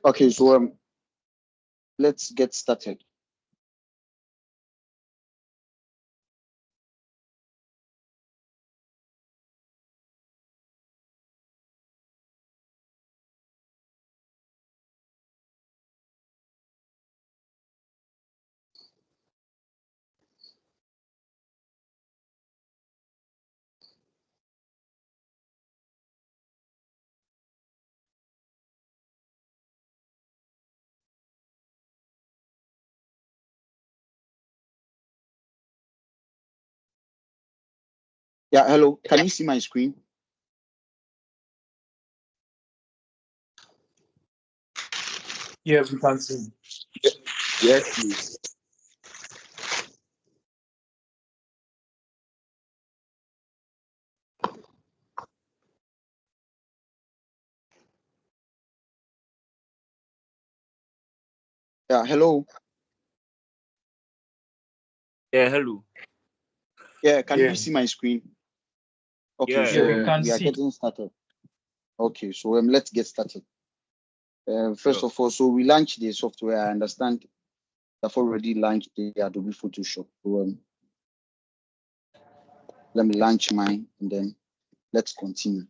Okay, so let's get started. Yeah, hello. Can you see my screen? Yeah, we can see. Yes, please. Yeah, hello. Yeah, hello. Yeah, can you Yeah, see my screen? Okay, Yeah, yeah, so we yeah, can we are see. getting started. Okay, so let's get started. First sure. of all, so we launched the software. I understand I've already launched the Adobe Photoshop. So let me launch mine and then let's continue.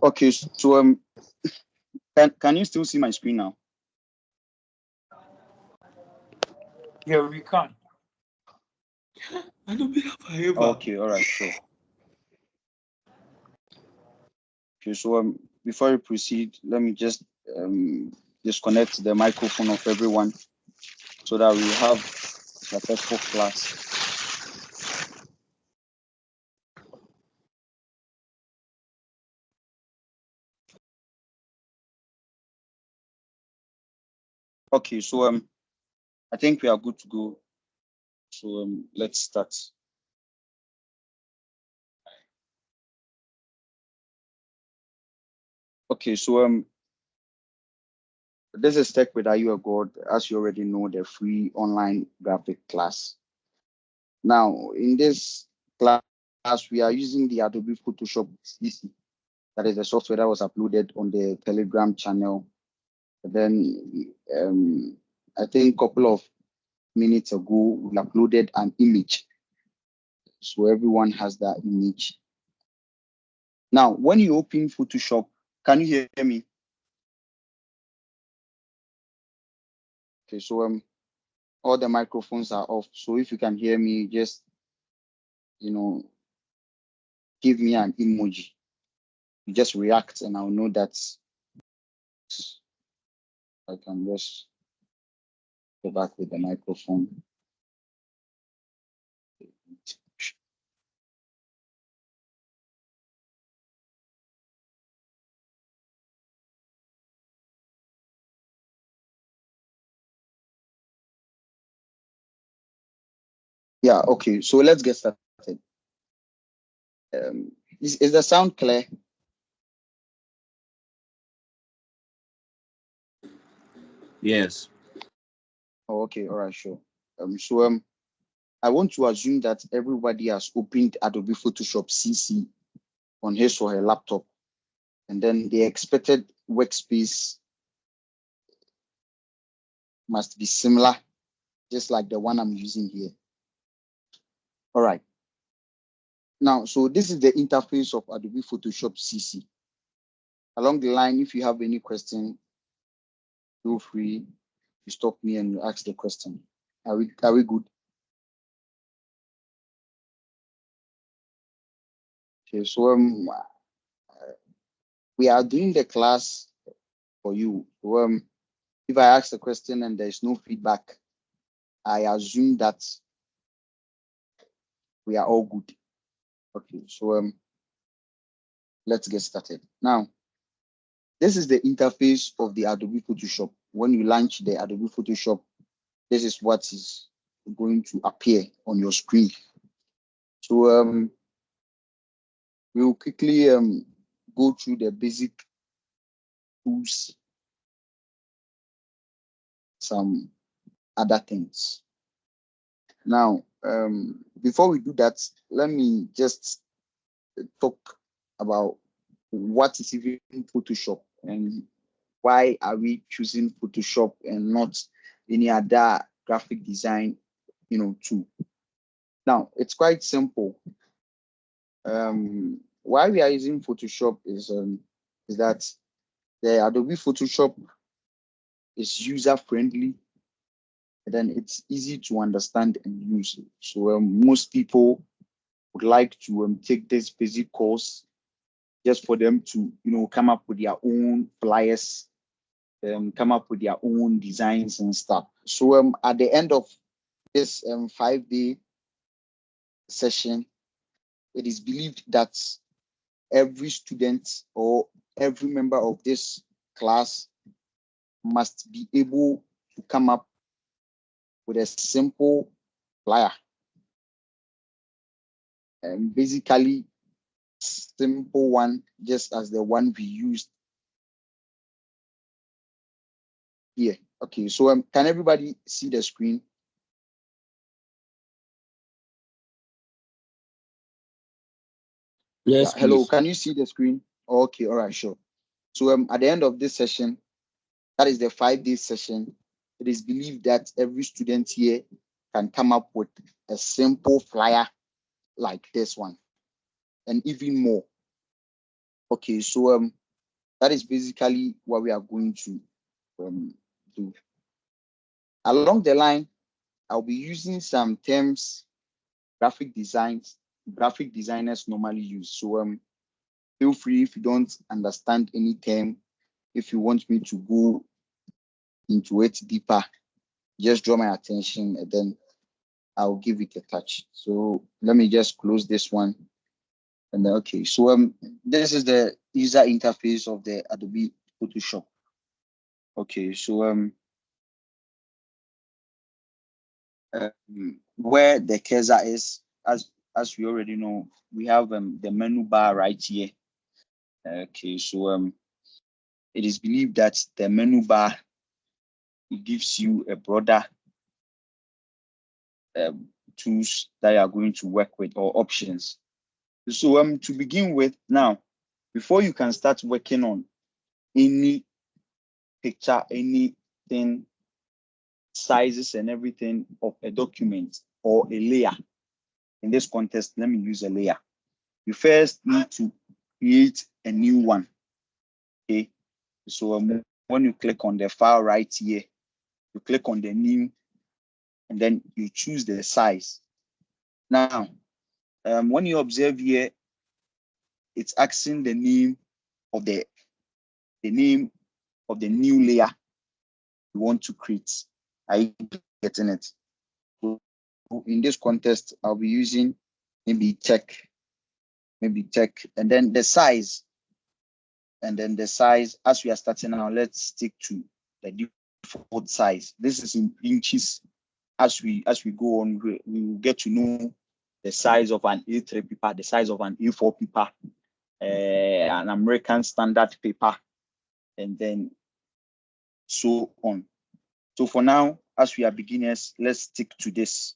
Okay, so can you still see my screen now? Yeah, we can. I don't be forever. Okay, all right, sure. Okay, so before we proceed, let me just disconnect the microphone of everyone so that we have a successful class. Okay, so I think we are good to go. So let's start. Okay, so this is Tech with Are You a God? As you already know, the free online graphic class. Now, in this class, we are using the Adobe Photoshop CC. That is the software that was uploaded on the Telegram channel. Then I think a couple of minutes ago, we uploaded an image. So everyone has that image. Now, when you open Photoshop, can you hear me? Okay, so all the microphones are off. So if you can hear me, just give me an emoji. You just react, and I'll know that I can just go back with the microphone. Yeah, okay. So let's get started. Is the sound clear? Yes. Oh, okay, all right, sure. So I want to assume that everybody has opened Adobe Photoshop CC on his or her laptop, and then the expected workspace must be similar, just like the one I'm using here. All right. Now, so this is the interface of Adobe Photoshop CC. Along the line, if you have any question, feel free to stop me and ask the question. Are we good? Okay, so we are doing the class for you. So, if I ask the question and there's no feedback, I assume that we are all good. Okay, so let's get started. Now, this is the interface of the Adobe Photoshop. When you launch the Adobe Photoshop, this is what is going to appear on your screen. So we'll quickly go through the basic tools, some other things. Now, before we do that, let me just talk about what is even Photoshop and why are we choosing Photoshop and not any other graphic design, tool. Now, it's quite simple. Why we are using Photoshop is that the Adobe Photoshop is user friendly, and then it's easy to understand and use. So most people would like to take this basic course just for them to come up with their own flyers, come up with their own designs and stuff. So at the end of this 5-day session, it is believed that every student or every member of this class must be able to come up with a simple flyer, and basically simple one, just as the one we used here. Okay, so can everybody see the screen? Yes, Hello, please. can you see the screen? Okay, all right, sure. So at the end of this session, that is the 5-day session, it is believed that every student here can come up with a simple flyer like this one and even more. Okay, so that is basically what we are going to do. Along the line, I'll be using some terms graphic designers normally use. So feel free if you don't understand any term, if you want me to go into it deeper, just draw my attention and then I'll give it a touch. So let me just close this one. And then, okay, so this is the user interface of the Adobe Photoshop. Okay, so where the cursor is, as we already know, we have the menu bar right here. Okay, so it is believed that the menu bar gives you a broader tools that you are going to work with or options. So to begin with, now, before you can start working on any picture, anything, sizes and everything of a document or a layer, in this context, let me use a layer. You first need to create a new one. Okay, so when you click on the file right here, you click on the new, and then you choose the size. Now, when you observe here, it's asking the name of the name of the new layer you want to create. Are you getting it? So in this context, I'll be using maybe tech, and then the size. And then the size, as we are starting now, let's stick to the default size. This is in inches. As we go on, we will get to know the size of an A3 paper, the size of an A4 paper, an American standard paper, and then so on. So for now, as we are beginners, let's stick to this.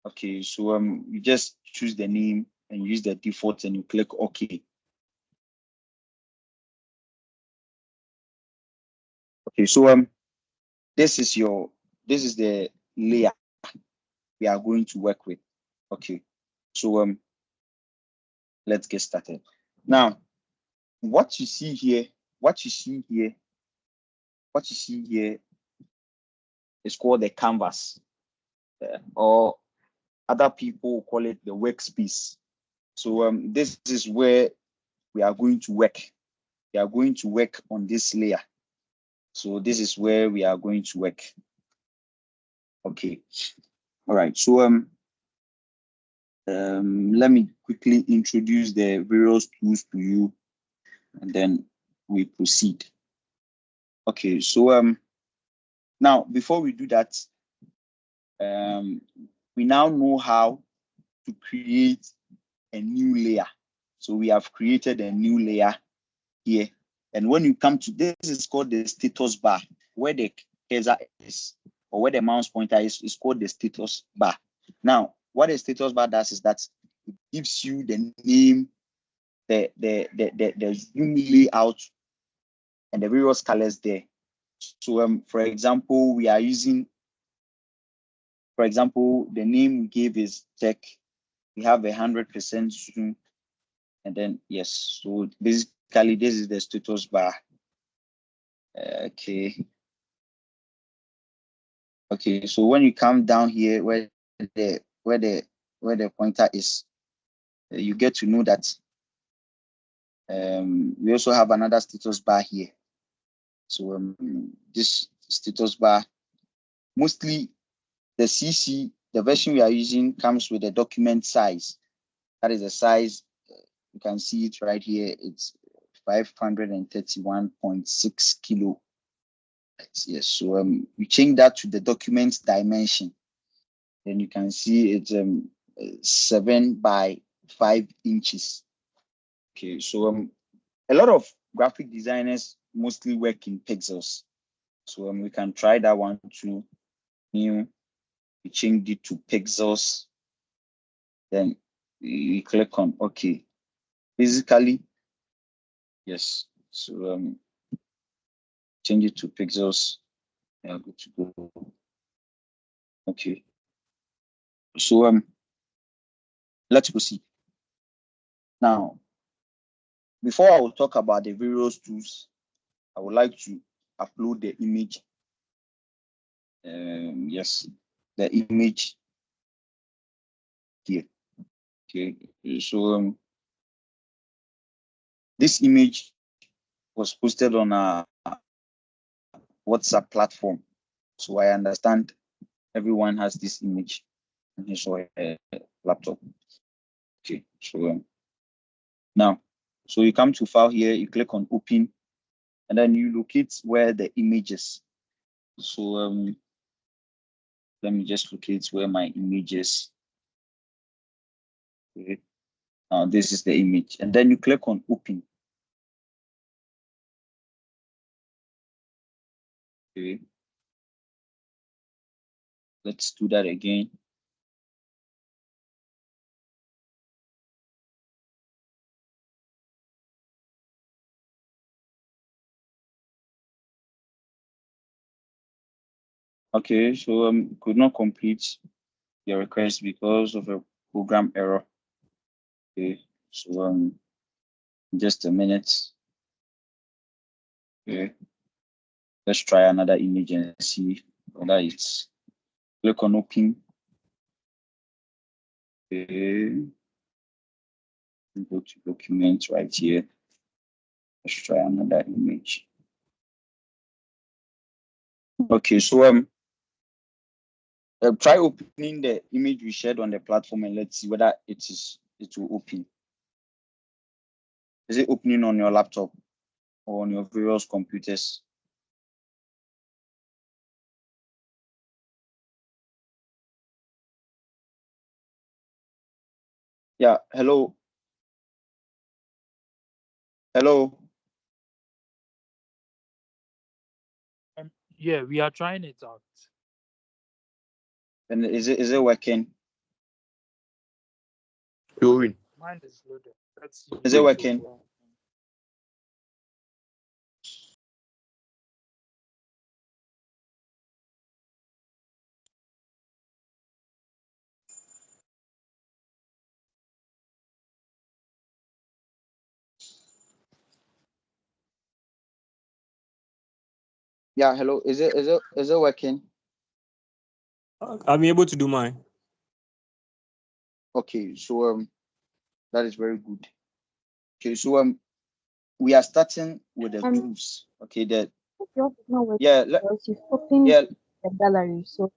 Okay, so you just choose the name and use the default and you click OK. Okay, so this is the layer we are going to work with. Okay, so let's get started. Now, what you see here is called the canvas, or other people call it the workspace. So this is where we are going to work. We are going to work on this layer. So this is where we are going to work. Okay. All right. So let me quickly introduce the various tools to you, and then we proceed. Okay. So now before we do that, we now know how to create a new layer. So we have created a new layer here. And when you come to this, is called the status bar, where the cursor is. or where the mouse pointer is called the status bar. Now, what the status bar does is that it gives you the name, the zoom layout, and the various colors there. So for example, we are using, for example, the name we gave is tech. We have 100% zoom, and then yes. So basically, this is the status bar. Okay. Okay. So when you come down here, where the pointer is, you get to know that we also have another status bar here. So this status bar, mostly the CC, the version we are using comes with a document size. That is the size. You can see it right here. It's 531.6 kilo. Yes. So we change that to the document dimension. Then you can see it's 7 by 5 inches. Okay. So a lot of graphic designers mostly work in pixels. So we can try that one too. New, we change it to pixels. Then you click on OK. Basically, yes. So change it to pixels. Yeah, good to go. Okay. So let's proceed. Now, before I will talk about the various tools, I would like to upload the image. Yes, the image here. Okay. So this image was posted on a WhatsApp platform. So I understand everyone has this image on his or her laptop. Okay. So now, so you come to file here, you click on open, and then you locate where the image is. So let me just locate where my image is. Okay. Now this is the image, and then you click on open. Okay. Let's do that again. Okay, so could not complete your request because of a program error. Okay, so just a minute. Okay, let's try another image and see whether it's. Click on open. Okay, go to document right here. Let's try another image. Okay, so try opening the image we shared on the platform and let's see whether it will open. Is it opening on your laptop or on your various computers? Yeah, hello. Hello. Yeah, we are trying it out. And is it working? Going. Mine is loaded. Let's see. Is it working? Yeah, hello. Is it working? I'm able to do mine. Okay, so that is very good. Okay, so we are starting with the tools. Okay, Yours is not working yeah, because you've opened yeah. the gallery. So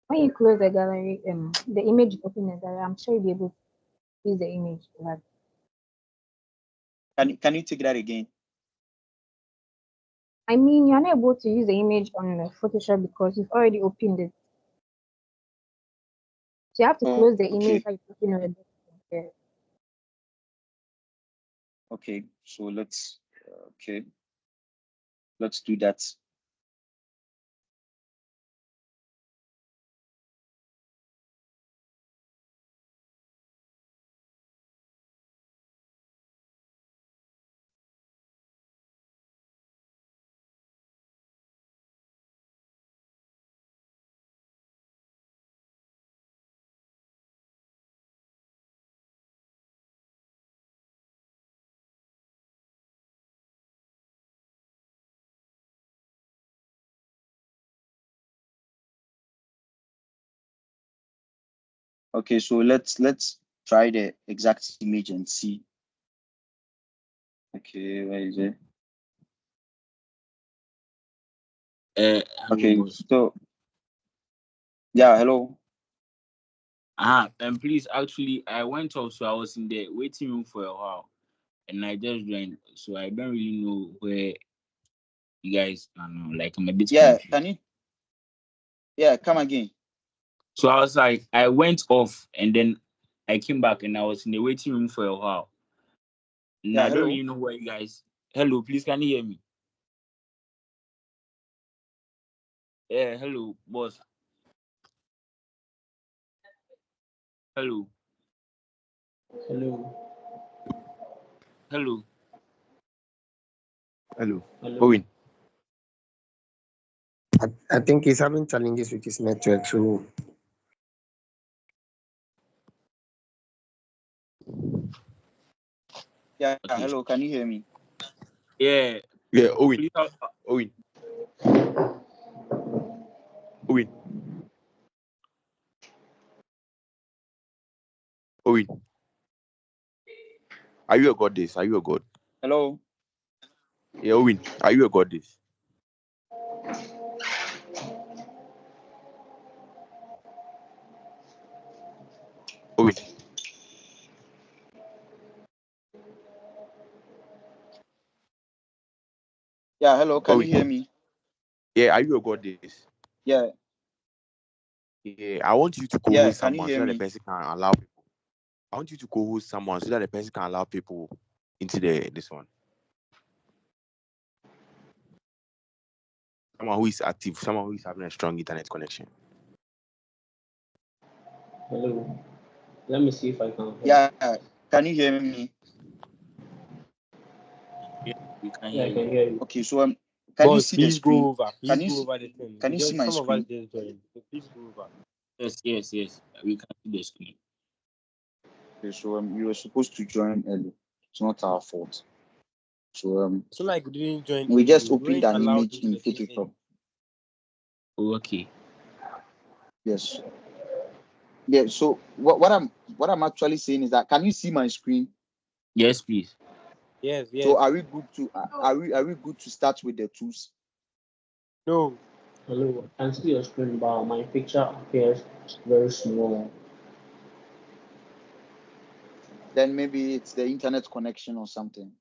when you close the gallery, the image is open in the gallery. I'm sure you'll be able to use the image. Can you take that again? I mean, you're not able to use the image on Photoshop because you've already opened it. So you have to close the image that you open on the document. Okay, so let's do that. Okay, so let's try the exact image and see. Okay, where is it? Okay, boss. so yeah, hello. And please, actually, I went off, so I was in the waiting room for a while, and I just joined, so I don't really know where you guys are now. Like, I'm a bit Yeah, confused. can you? Yeah, come again. So I was like, I went off, and then I came back, and I was in the waiting room for a while. And Yeah, I don't hello. really know where you guys. Hello, please, can you hear me? Yeah, hello, boss. Hello, Hello. hello. Hello. Hello. Owen. I think he's having challenges with his network. So Yeah, Okay. hello. Can you hear me? Yeah. Yeah, Owen. Please, Owen. Owen. Owen. Are you a goddess? Are you a god? Hello. Yeah, Owen. Are you a goddess? Owen. Yeah, hello. Can you hear Owen. me? Yeah, are you a goddess? Yeah, Yeah, I want you to yeah. co-host Can you someone so hear that the me? person can allow people. I want you to co-host someone so that the person can allow people into this one. Someone who is active, someone who is having a strong internet connection. Hello. Let me see if I can help. Yeah. Can you hear me? yeah, we can Yeah, hear I you. can hear you. Okay. So can you Boss, see the please screen? go over. Can Please you go see? over the thing. Can you see my Some of us screen? just joined. So please go over. Yes. We can see the screen. Okay. So you were supposed to join early. It's not our fault. So So like we didn't join we early. just We opened weren't an allowed image into in the same thing. Photoshop. Oh, okay. Yes. Yeah. So what I'm actually saying is that can you see my screen? Yes, please. Yes. So are we good to good to start with the tools? No. Hello. I can see your screen, but my picture appears very small. Then maybe it's the internet connection or something.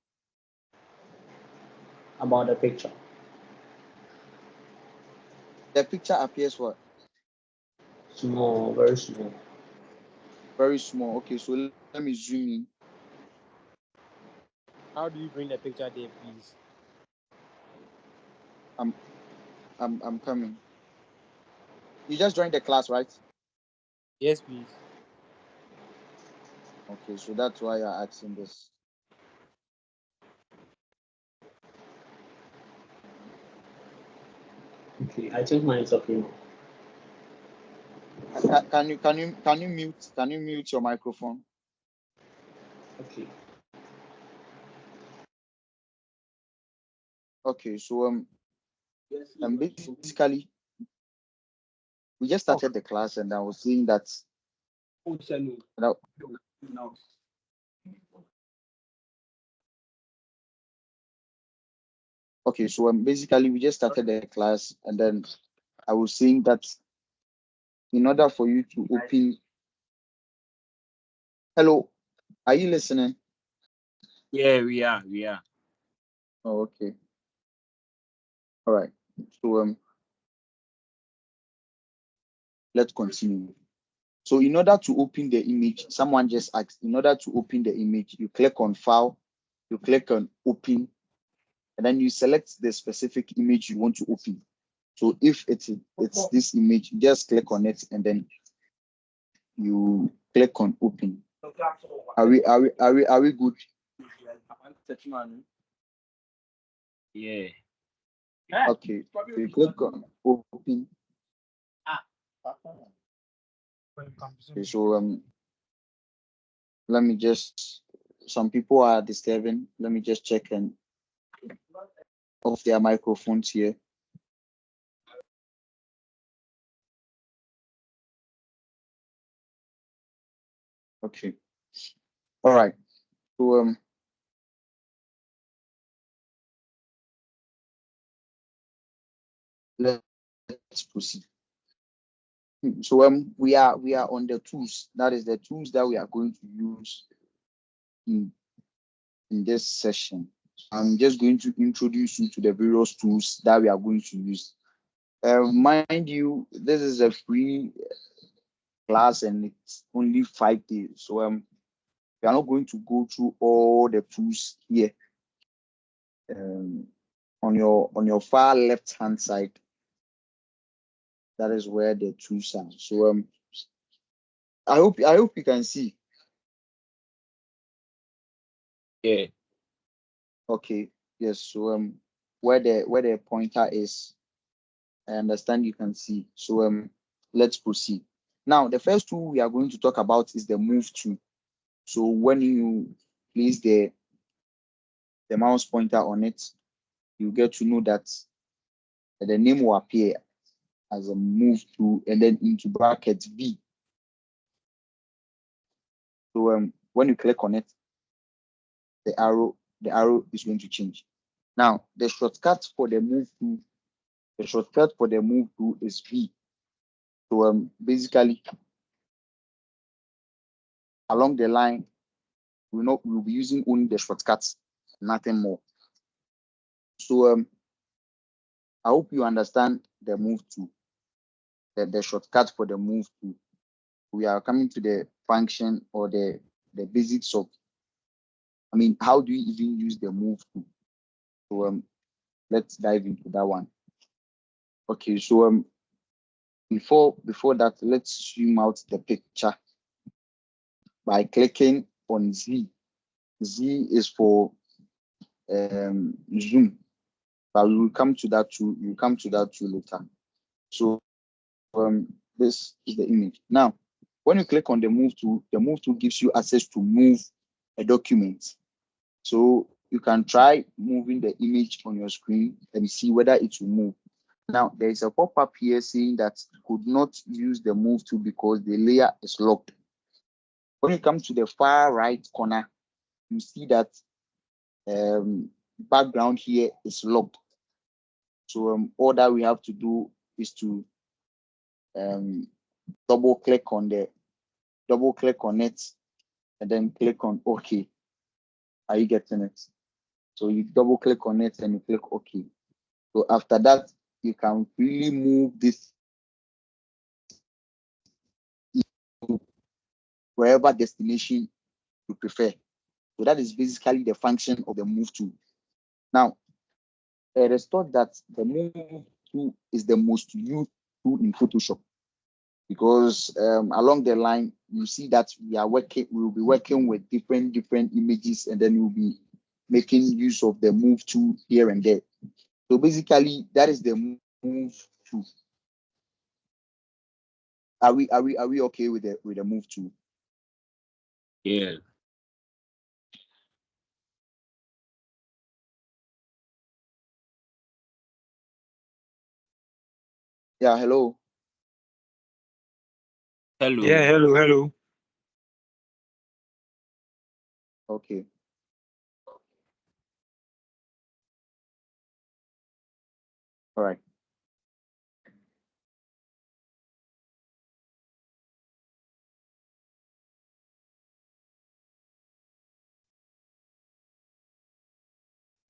About the picture. The picture appears what? Small, very small. Very small. Okay, so let me zoom in. How do you bring the picture there, please? I'm coming. You just joined the class, right? Yes, please. Okay, so that's why you're asking this. Okay, I think mine is okay now. Can you mute your microphone? Okay. Okay, so basically we just started the class and I was saying that okay, so basically we just started the class and then I was saying that in order for you to open. Hello, are you listening? Yeah, we are. Oh, okay. All right. So let's continue. So in order to open the image, someone just asked, in order to open the image, you click on file, you click on open, and then you select the specific image you want to open. So if it's this image, you just click on it and then you click on open. Are we good? Yeah. Okay. So you click on open. Okay, so let me just, some people are disturbing. Let me just check and off their microphones here. Okay. All right. So let's proceed. So we are on the tools. That is the tools that we are going to use in in this session. I'm just going to introduce you to the various tools that we are going to use. Mind you, this is a free class and it's only 5 days. So we are not going to go through all the tools here. Um, on your far left hand side, that is where the tools are. So I hope you can see. Yeah. Okay, yes. So where the pointer is, I understand you can see. So let's proceed. Now the first tool we are going to talk about is the move tool. So when you place the mouse pointer on it, you get to know that the name will appear as a move tool and then into bracket V. So when you click on it, the arrow is going to change. Now the shortcut for the move tool is V. So basically along the line, we'll be using only the shortcuts, nothing more. So I hope you understand the move tool, the shortcut for the move tool. We are coming to the function or the basics of, I mean, how do you even use the move tool? So let's dive into that one. Okay, so before that, let's zoom out the picture by clicking on Z. Z is for zoom, but we will come to that too. We'll come to that too later. So this is the image. Now, when you click on the move tool gives you access to move a document. So you can try moving the image on your screen and see whether it will move. Now, there is a pop-up here saying that you could not use the move tool because the layer is locked. When you come to the far right corner, you see that background here is locked. So all that we have to do is to um, double click on it and then click on OK. Are you getting it? So you double click on it and you click OK. So after that, you can really move this wherever destination you prefer. So that is basically the function of the move tool. Now, it is thought that the move tool is the most used tool in Photoshop because along the line you see that we'll be working with different images and then we'll be making use of the move tool here and there. So basically that is the move tool. Are we okay with the move tool? Yeah. Yeah, hello. Hello. Yeah, hello, hello. Okay. All right.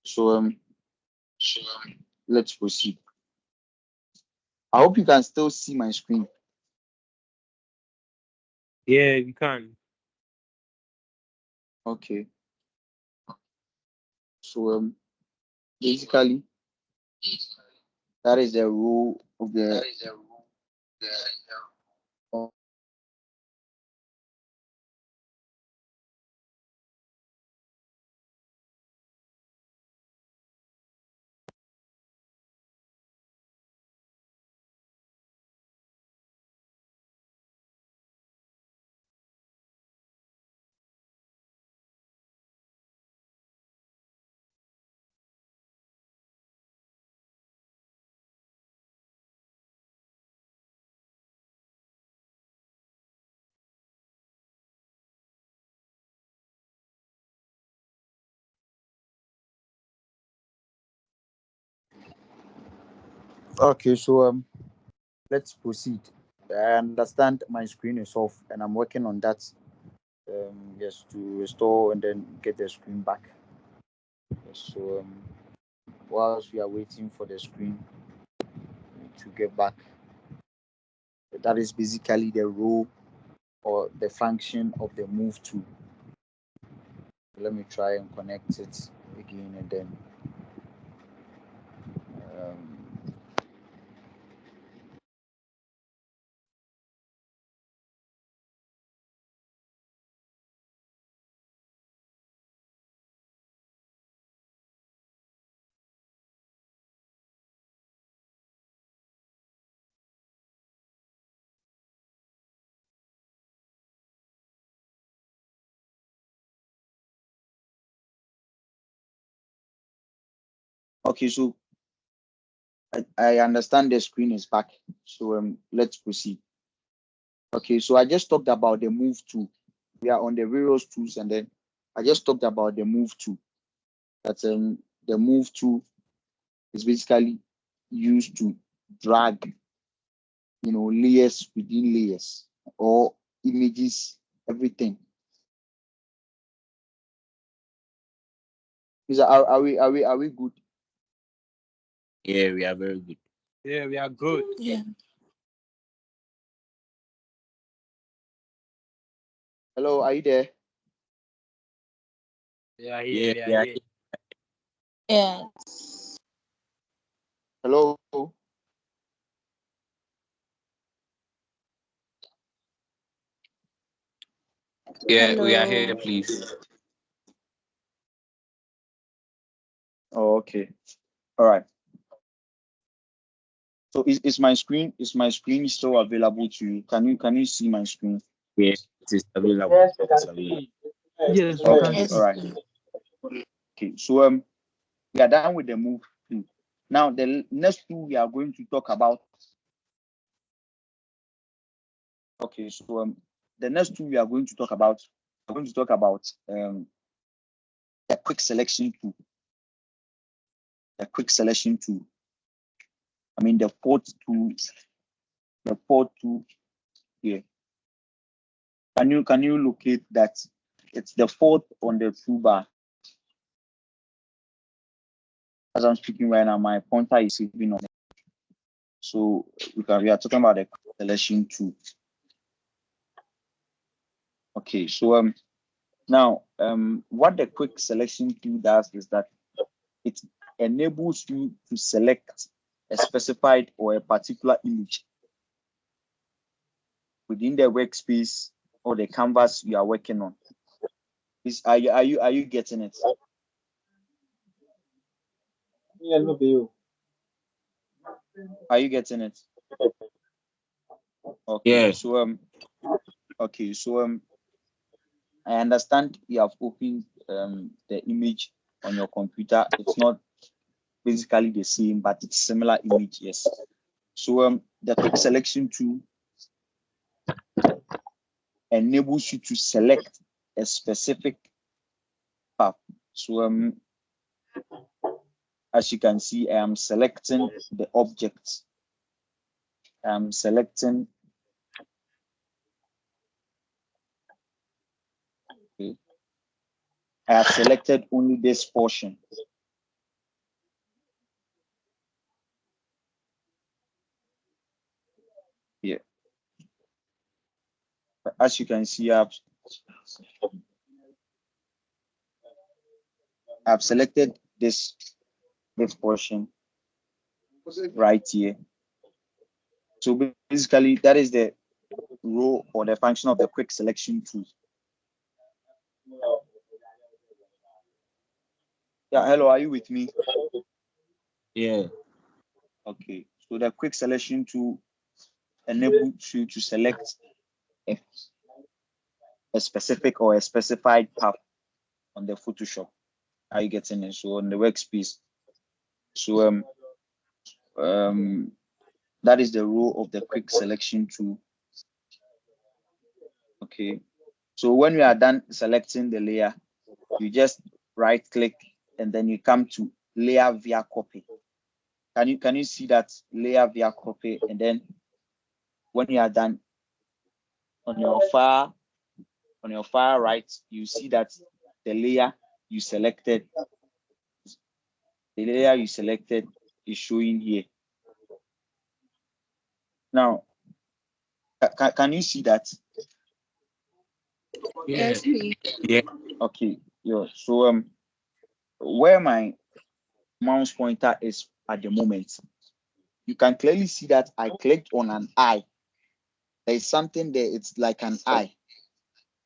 So let's proceed. I hope you can still see my screen. Yeah, you can. Okay. So basically that is the rule of the Okay, so let's proceed. I understand my screen is off, and I'm working on that. Yes, to restore and then get the screen back. Yes, so whilst we are waiting for the screen to get back, that is basically the role or the function of the move tool. Let me try and connect it again, and then um, okay. So I understand the screen is back. So let's proceed. Okay, so I just talked about the move tool. We are on the various tools, and then I just talked about the move tool. That's the move tool is basically used to drag, layers within layers or images, everything. Are we good? Yeah, we are very good. Yeah, we are good. Yeah. Hello, are you there? We are here. Yeah, We are we are here. Yes. Hello. yeah, we are here, Hello. please. Oh, okay. All right. So is my screen still available to you? Can you see my screen? Yeah, it is available. Yes, we It's can available. see. Yes, we can Okay. see. All Yes. right. Okay. So we are done with the move tool. Now the next tool we are going to talk about. Okay. So the next tool we are going to talk about. We're going to talk about the quick selection tool. The quick selection tool. I mean the fourth tool. The fourth tool here. Can you locate that? It's the fourth on the toolbar. As I'm speaking right now, my pointer is even on. So we are talking about the selection tool. Okay, so now what the quick selection tool does is that it enables you to select a specified or a particular image within the workspace or the canvas you are working on. Are you getting it? Are you getting it? Okay, Yeah, so I understand you have opened the image on your computer. It's not basically the same, but it's similar image, yes. So the quick selection tool enables you to select a specific path. So as you can see, I am selecting the object. I'm selecting. Okay, I have selected only this portion. Here. As you can see, I've selected this portion right here. So basically, that is the role or the function of the quick selection tool. Yeah, hello, are you with me? yeah. Okay, so the quick selection tool enables you to select a specific or a specified path on the Photoshop. Are you getting it? So on the workspace. So that is the role of the quick selection tool. Okay. So when you are done selecting the layer, you just right click and then you come to layer via copy. Can you see that layer via copy? And then when you are done, on your far right, you see that the layer you selected is showing here. Now, can you see that? Yes, please. Yeah. Okay. Yeah. So where my mouse pointer is at the moment, you can clearly see that I clicked on an eye. There is something there. It's like an eye.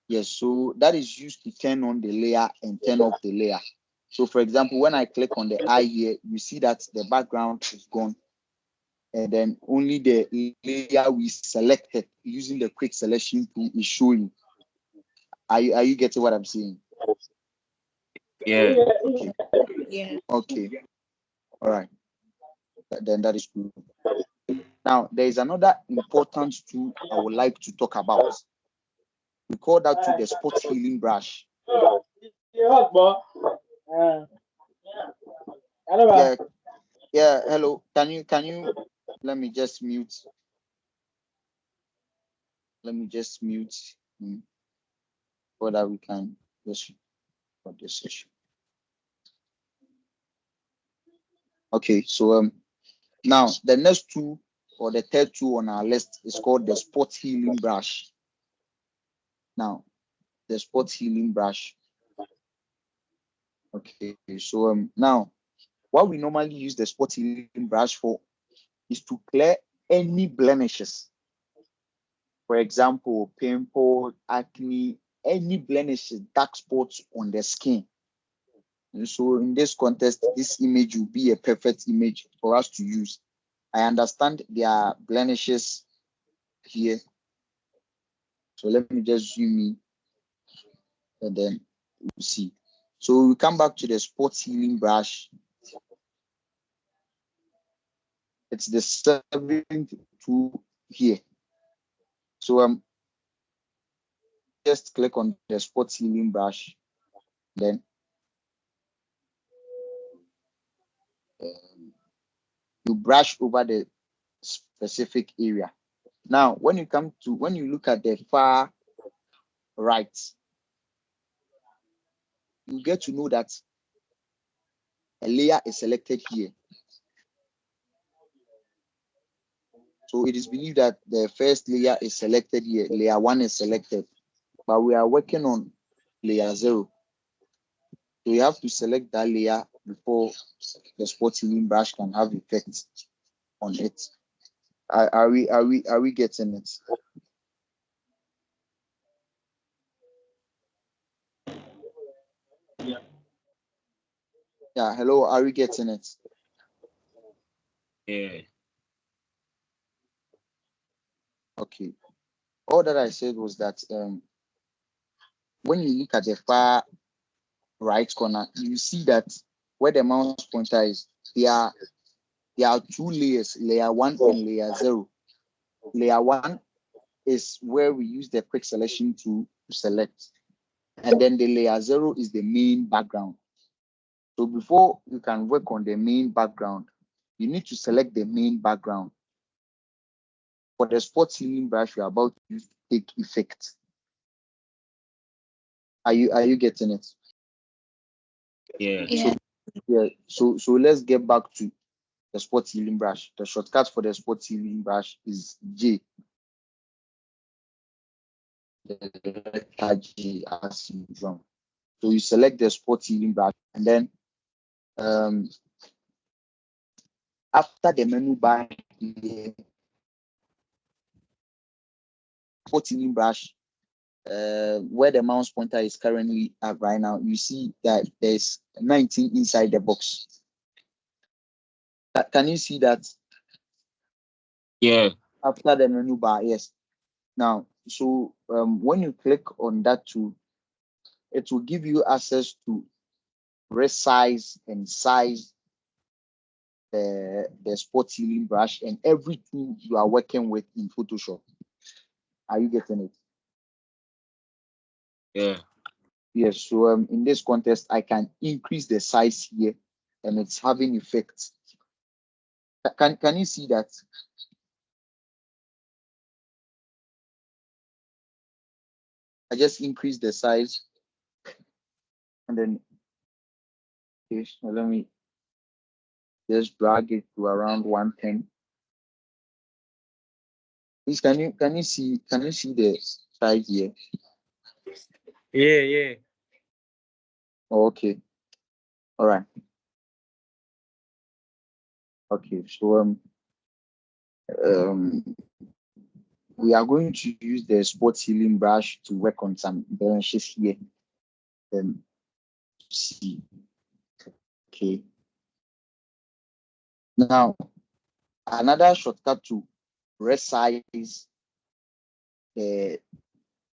Yes. So that is used to turn on the layer and turn off the layer. So for example, when I click on the eye here, you see that the background is gone. And then only the layer we selected using the quick selection tool is showing. Are you getting what I'm saying? Yeah. Okay. Yes. Okay. All right. Then that is good. Now there is another important tool I would like to talk about. We call that tool the spot healing brush. Yeah. Yeah. Hello. Can you let me just mute. Let me just mute so that we can just for this session. Okay. So now the next tool or the third tool on our list is called the spot healing brush. Now the spot healing brush. Okay. So now what we normally use the spot healing brush for is to clear any blemishes. For example, pimple, acne, any blemishes, dark spots on the skin. And so in this context, this image will be a perfect image for us to use. I understand there are blemishes here. So let me just zoom in and then we'll see. So we come back to the spot healing brush. It's the seventh tool here. So just click on the spot healing brush, then you brush over the specific area. Now, when you look at the far right, you get to know that a layer is selected here. So it is believed that the first layer is selected here, layer 1 is selected, but we are working on layer 0. So you have to select that layer before the spot healing brush can have effect on it. Are we getting it? Yeah, hello, are we getting it? Yeah. Okay. All that I said was that when you look at the far right corner, you see that where the mouse pointer is, there are two layers, layer 1 and layer 0. Layer 1 is where we use the quick selection to select. And then the layer 0 is the main background. So before you can work on the main background, you need to select the main background. For the spot healing brush you're about to use to take effect. Are you getting it? Yeah. Yes. Yeah. So let's get back to the spot healing brush. The shortcut for the spot healing brush is J. The letter J as usual. So you select the spot healing brush and then after the menu bar here, spot healing brush, where the mouse pointer is currently at right now, you see that there's 19 inside the box. Can you see that? Yeah. After the menu bar, yes. Now, so when you click on that tool, it will give you access to resize and size the spot healing brush and every tool you are working with in Photoshop. Are you getting it? Yeah. Yes. So in this context, I can increase the size here, and it's having effects. Can you see that? I just increase the size and then okay, so let me just drag it to around 110. Please, can you see the size here? Yeah. Oh, okay. All right. Okay. So we are going to use the spot healing brush to work on some blemishes here. See. Okay. Now another shortcut to resize the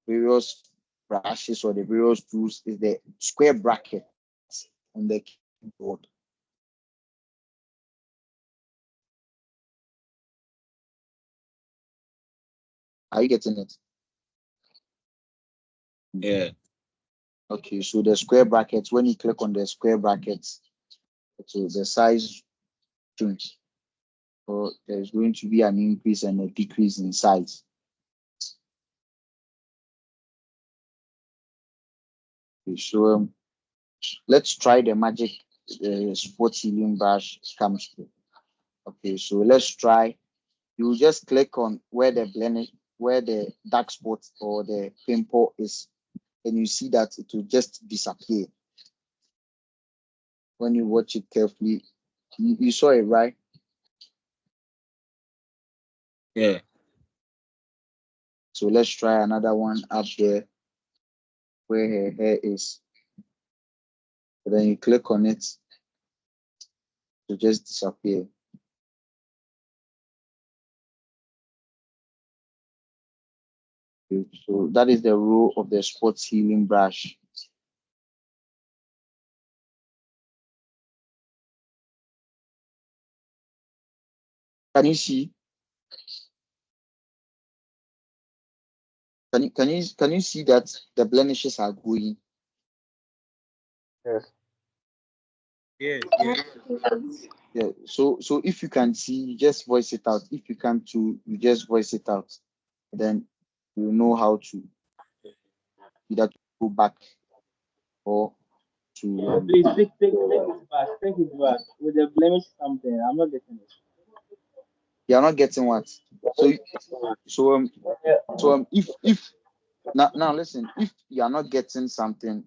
various brushes or the various tools is the square brackets on the keyboard. Are you getting it? Yeah. Okay, so the square brackets, when you click on the square brackets, okay, the size change. So there's going to be an increase and a decrease in size. Okay, so let's try the magic spot healing brush comes to. Okay, so let's try. You just click on where the blemish, where the dark spot or the pimple is, and you see that it will just disappear. When you watch it carefully, you saw it, right? Yeah. So let's try another one up there where her hair is. But then you click on it to just disappear. Okay, so that is the role of the spot healing brush. Can you see? Can you see that the blemishes are going? Yes. Yeah. Yeah. So if you can see, you just voice it out. If you can't too, you just voice it out. Then you know how to either to go back or to Please take it back. Take it back. With the blemish something. I'm not getting it. you're not getting what. So so um Yeah. if now listen, if you are not getting something,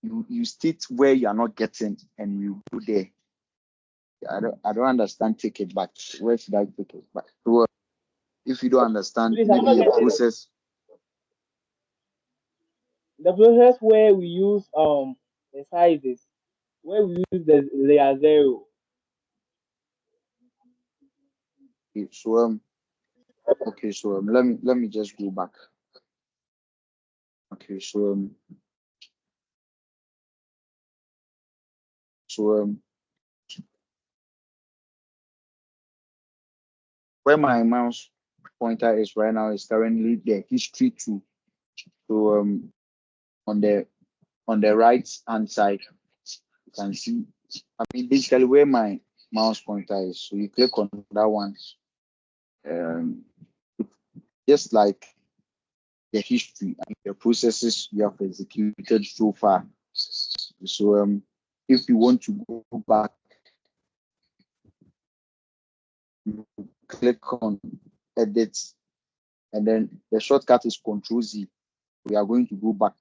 you state where you are not getting and you go there. I don't understand. Take it back. Where should I take it back? So if you don't understand, Please, I'm maybe not a getting it. process. The process where we use the sizes, where we use the layer zero. Okay, so okay, so let me just go back. Okay, so where my mouse pointer is right now is currently the history tool. So on the right hand side, you can see. I mean, basically where my mouse pointer is. So you click on that one. Um, just like the history and the processes you have executed so far. So if you want to go back, you click on edit, and then the shortcut is Control Z. We are going to go back.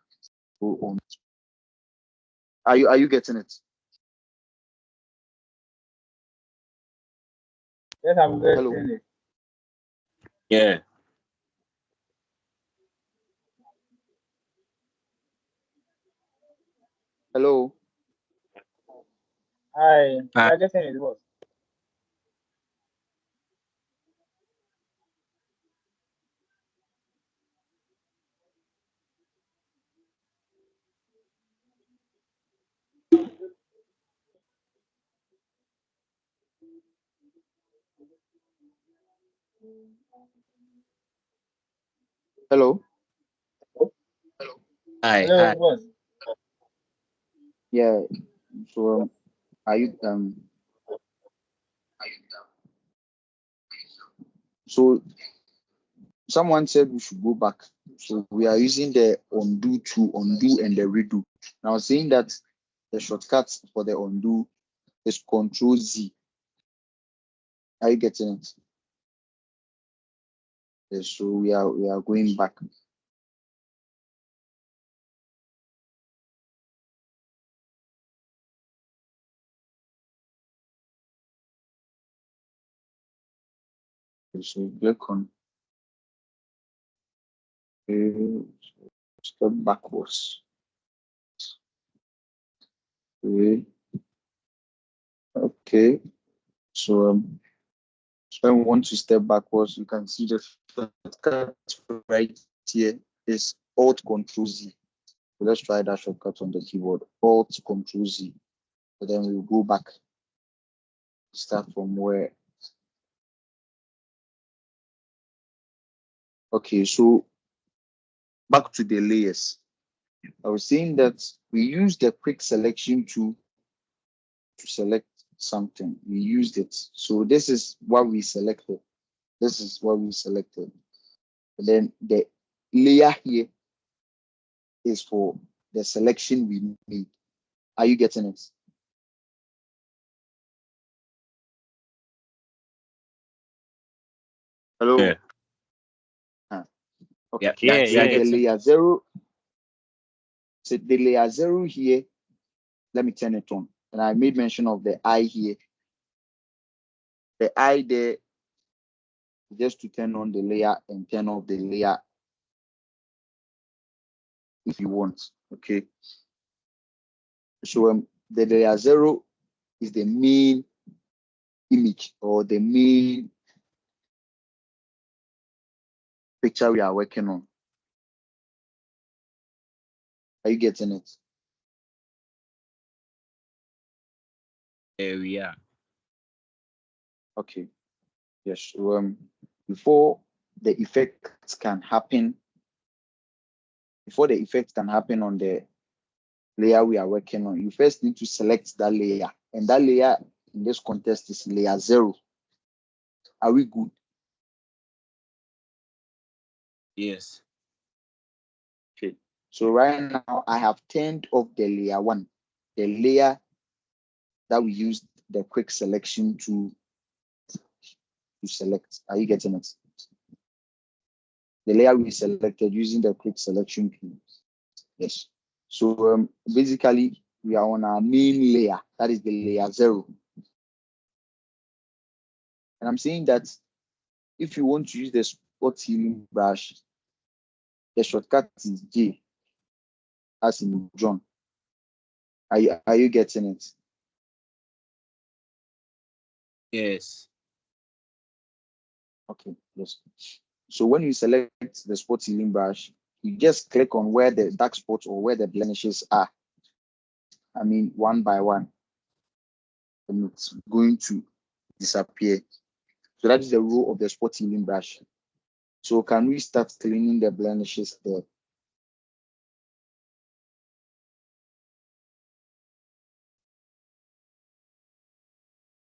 Go on. Are you getting it? Yes, I'm Hello, getting it. Yeah. hello. Hi, we Ah, are getting it. Boss. Hello. Hello, hi. boss. Yeah. So are you So someone said we should go back. So we are using the undo to undo and the redo. Now saying that the shortcut for the undo is Control Z. Are you getting it? Yes, so we are going back. Okay, so click on step backwards. Okay. Okay. So when we want to step backwards, you can see the shortcut right here is Alt Control Z. So let's try that shortcut on the keyboard. Alt Control Z. So then we'll go back. Start from where? Okay, so back to the layers. I was saying that we use the quick selection tool to select something. We used it. So this is what we selected. This is what we selected. And then the layer here is for the selection we made. Are you getting it? Hello? Yeah. Okay. Yeah, So the getting. layer zero, so the layer zero here, let me turn it on. And I made mention of the eye here. The eye there, just to turn on the layer and turn off the layer if you want. Okay. So the layer zero is the main image or the main picture we are working on. Are you getting it? There we are. Okay. Yes. So before the effects can happen, on the layer we are working on, you first need to select that layer. And that layer in this context is layer zero. Are we good? Yes. Okay. So right now I have turned off the layer one, the layer that we used the quick selection to select. Are you getting it? The layer we selected using the quick selection tool. Yes. So basically we are on our main layer, that is the layer zero. And I'm saying that if you want to use the spot healing brush, the shortcut is J, as in John. Are you getting it? Yes. Okay, yes. So when you select the spot healing brush, you just click on where the dark spots or where the blemishes are. I mean, one by one, and it's going to disappear. So that is the role of the spot healing brush. So can we start cleaning the blemishes there?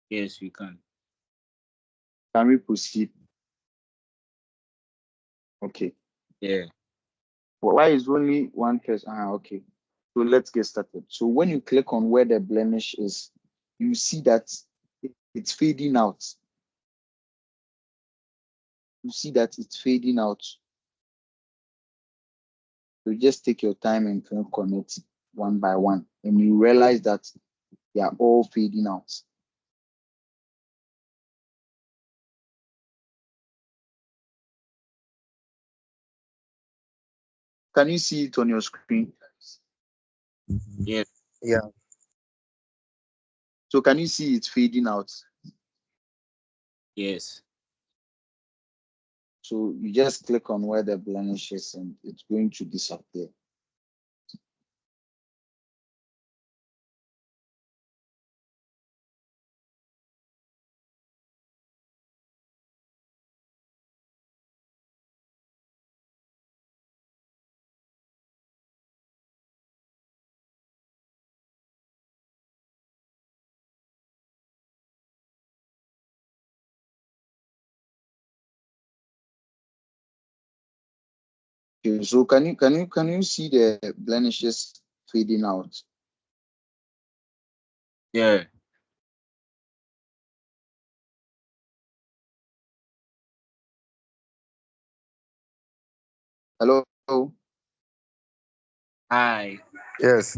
Yes, we can. Can we proceed? Okay. Yeah. But why is only one person? Okay. So let's get started. So when you click on where the blemish is, you see that it's fading out. You see that it's fading out. So just take your time and click on it one by one, and you realize that they are all fading out. Can you see it on your screen? Yeah. Yeah. So can you see it fading out? Yes. So you just click on where the blemish is and it's going to disappear. Okay, so can you see the blemishes fading out? Yeah. Hello? Hi. Yes.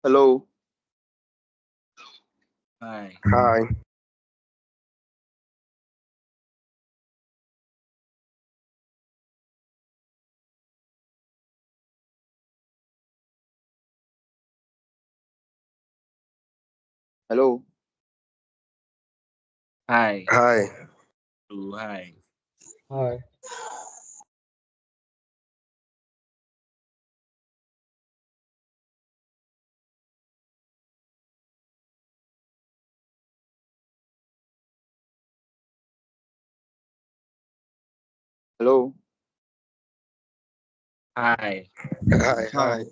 Hello? Hi. Hi. Hello? Hi. Hi. Oh, hi. Hi. Hello? Hi. Hi. Hi.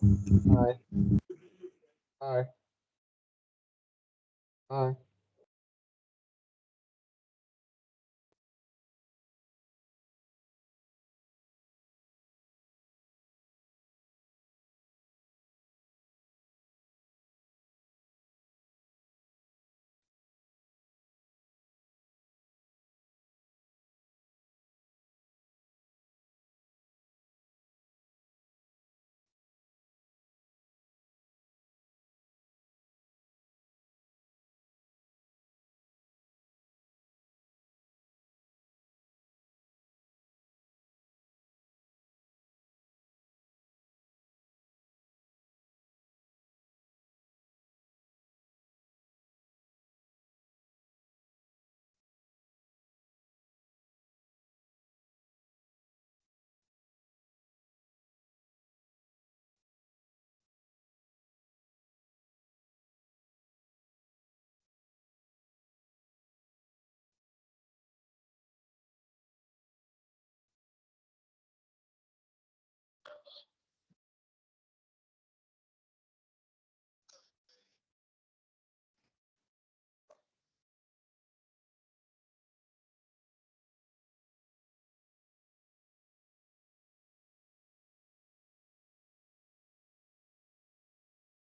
Hi. Hi. Hi.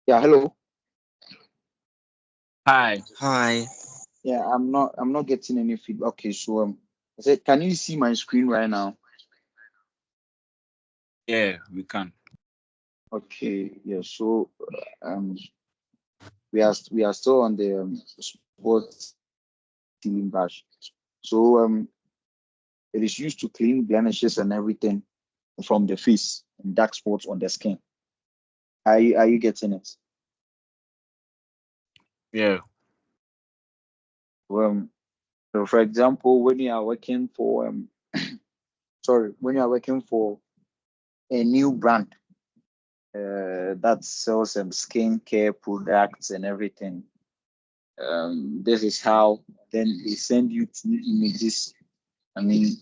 Yeah, hello. Hi. Hi. Yeah, I'm not getting any feedback. Okay, so I said, can you see my screen right now? Yeah, we can. Okay, yeah. So we are still on the sports cleaning brush. So it is used to clean blemishes and everything from the face and dark spots on the skin. Are you getting it? Yeah. Um, so for example, when you are working for when you are working for a new brand that sells some skincare products and everything, this is how then they send you two images. I mean,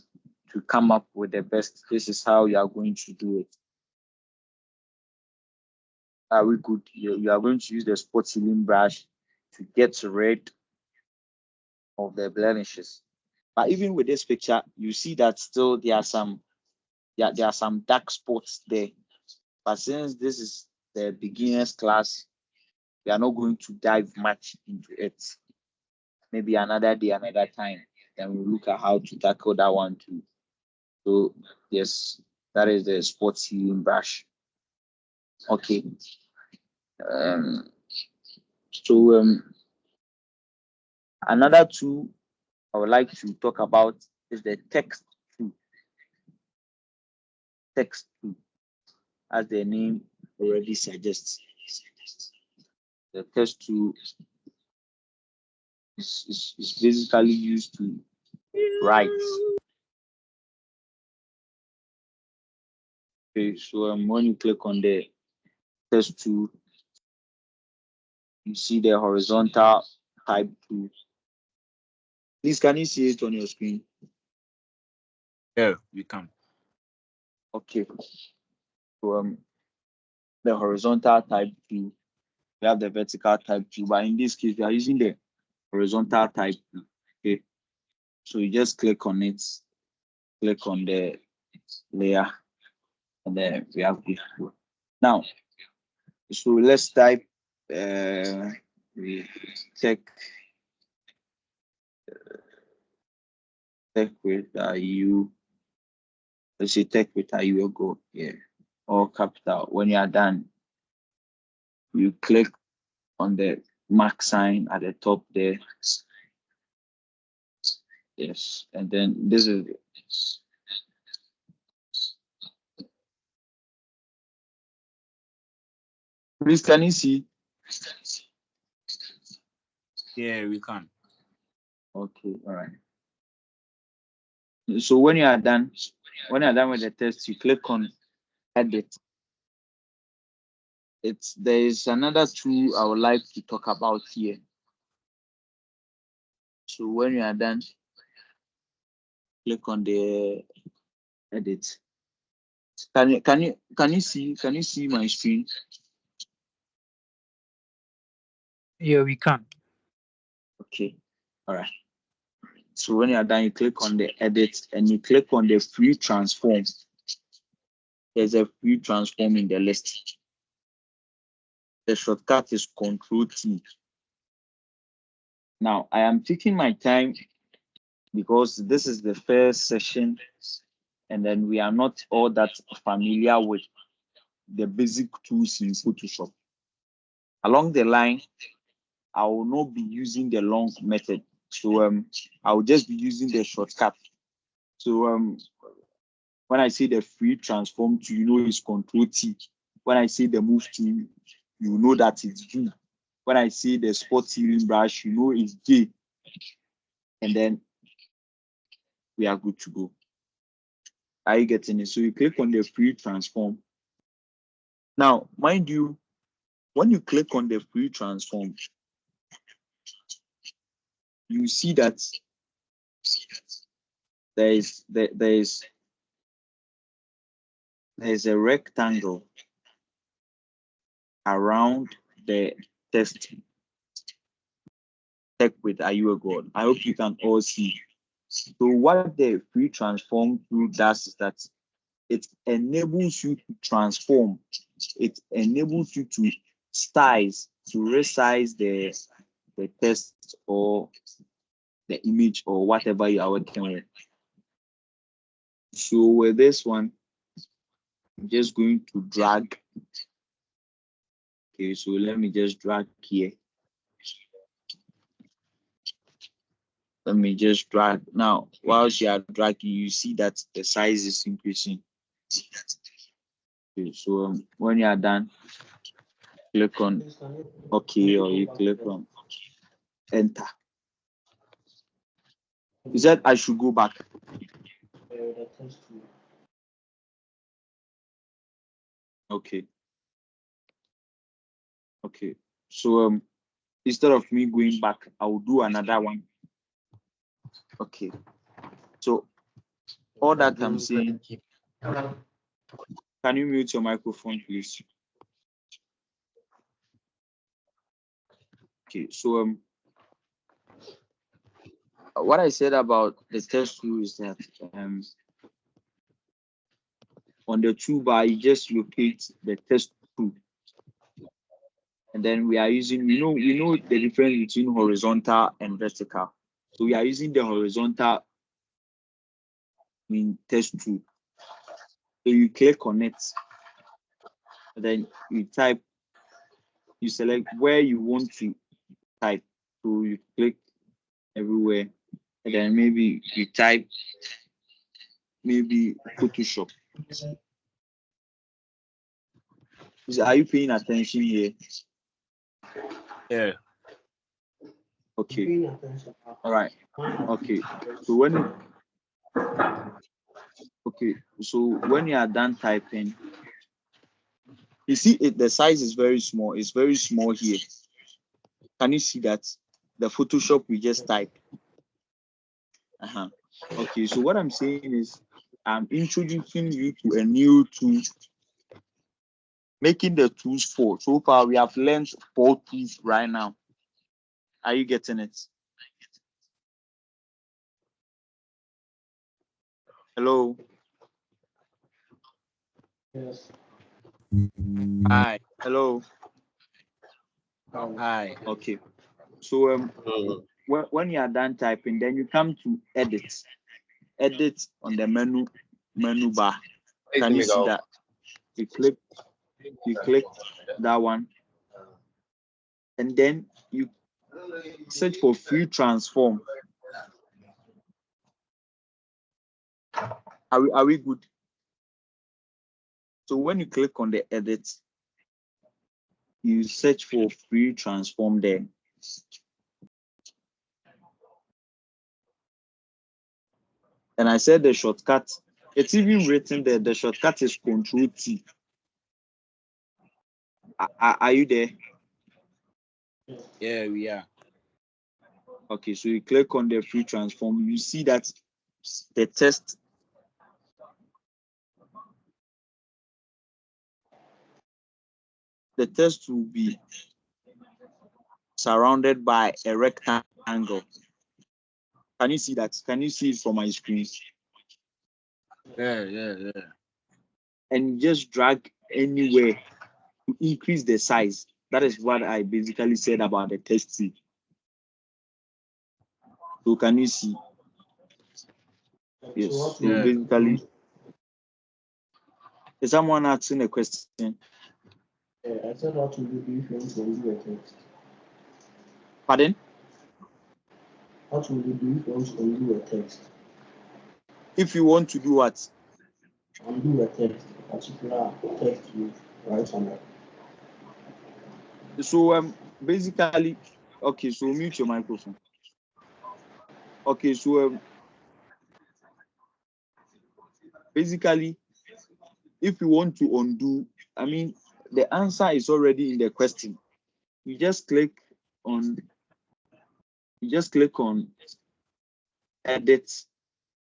to come up with the best. This is how you are going to do it. Are we good? You are going to use the spot healing brush to get rid of the blemishes. But even with this picture, you see that still there are some dark spots there. But since this is the beginners class, we are not going to dive much into it. Maybe another day, another time. Then we'll look at how to tackle that one too. So yes, that is the sports healing brush. Okay. Um, so another tool I would like to talk about is the tool. Text tool, as the name already suggests. The text tool is basically used to write. Okay, so when you click on the text tool, you see the horizontal type tool. Please, can you see it on your screen? Yeah, we can. Okay. So the horizontal type tool, we have the vertical type tool, but in this case, we are using the horizontal type tool. Okay. So you just click on it, click on the layer, and then we have this. Now, so let's type we check with you. Let's say tech with you go here, all capital. When you are done, you click on the mark sign at the top there. Yes, and then this is please can you see? Yeah, we can. Okay, all right. So when you are done with the test, you click on edit. There is another tool I would like to talk about here. So when you are done, click on the edit. Can you see my screen? Yeah, we can. Okay, all right. So when you are done, you click on the edit and you click on the free transform. There's a free transform in the list. The shortcut is Control T. Now I am taking my time because this is the first session, and then we are not all that familiar with the basic tools in Photoshop. Along the line, I will not be using the long method. So I will just be using the shortcut. So when I say the free transform to, you know, it's Control T. When I say the move to, you know that it's V. When I say the spot healing brush, you know it's J. And then we are good to go. Are you getting it? So you click on the free transform. Now, mind you, when you click on the free transform, you see that there is a rectangle around the test tech with Are You a God? I hope you can all see. So what the free transform tool does is that it enables you to transform. It enables you to resize the text or the image or whatever you are working with. So with this one, I'm just going to drag. Okay, so let me just drag here. Let me just drag. Now, whilst you are dragging, you see that the size is increasing. Okay, so when you are done, click on OK or you click on Enter. You said I should go back. Okay. Okay. So instead of me going back, I will do another one. Okay. So all that I'm saying, can you mute your microphone, please? Okay. So what I said about the test tool is that on the toolbar, you just locate the test tool. And then we are using, we know the difference between horizontal and vertical. So we are using the horizontal test tool. So you click on it, and then you type, you select where you want to type. So you click everywhere, and then maybe you type Photoshop. Are you paying attention here? Yeah. Okay. All right. Okay. So when you are done typing, you see the size is very small. It's very small here. Can you see that? The Photoshop we just typed. Okay, so what I'm saying is I'm introducing you to a new tool, making the tools 4. So far we have learned 4 tools right now. Are you getting it? Hello. Yes. Hi. Hello. Hi. Okay. So Mm. when you are done typing, then you come to edit. Edit on the menu bar. Can you see that? You click that one, and then you search for free transform. Are we good? So when you click on the edit, you search for free transform there. And I said the shortcut, it's even written there, the shortcut is Control T. Are you there? Yeah, we are. Okay, so you click on the free transform, you see that the text will be surrounded by a rectangle. Can you see that? Can you see it from my screen? Yeah. And you just drag anywhere to increase the size. That is what I basically said about the text. So can you see? Yes. So Yeah. basically, is someone asking a question? I said what to do if you want to undo a text. Pardon? What will you do if you want to undo a text? If you want to do what? Undo a text, a particular text you write on it. So basically, okay, so mute your microphone. Okay, so basically, if you want to undo, I mean, the answer is already in the question. You just click on edit,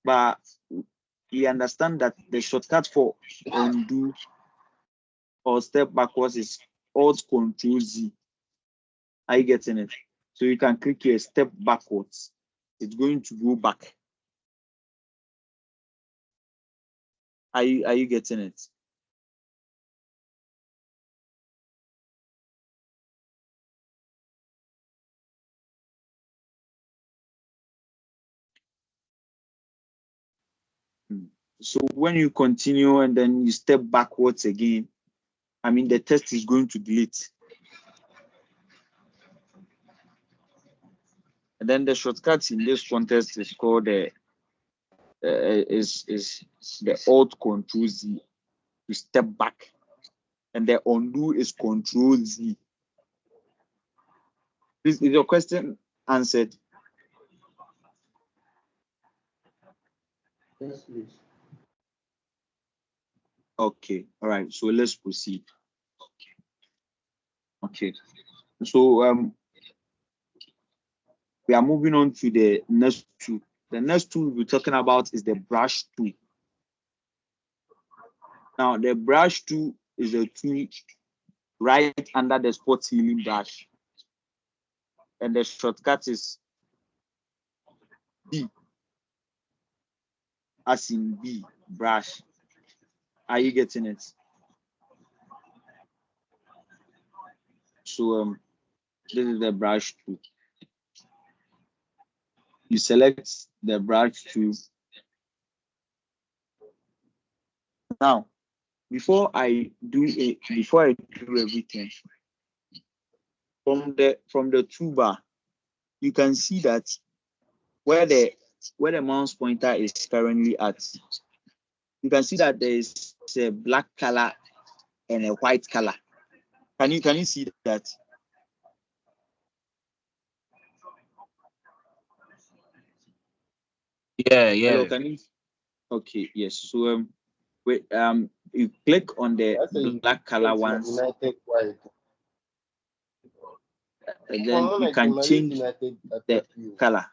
but we understand that the shortcut for undo or step backwards is Alt Control Z. Are you getting it? So you can click here, step backwards. It's going to go back. Are you getting it? So when you continue and then you step backwards again, I mean the text is going to delete. And then the shortcut in this context is called is the Alt Control Z to step back, and the undo is Control Z. Is your question answered? Yes, please. Okay, all right. So let's proceed. Okay, so we are moving on to the next tool. The next tool we're talking about is the brush tool. Now, the brush tool is a tool right under the spot healing brush, and the shortcut is B, as in B, brush. Are you getting it? So this is the brush tool. You select the brush tool. Now, before I do everything, from the toolbar, you can see that where the mouse pointer is currently at, you can see that there is a black color and a white color. Can you see that? Yeah. Hello, can you? Okay, yes. So wait, you click on the black color ones, United White. and then you can change the color.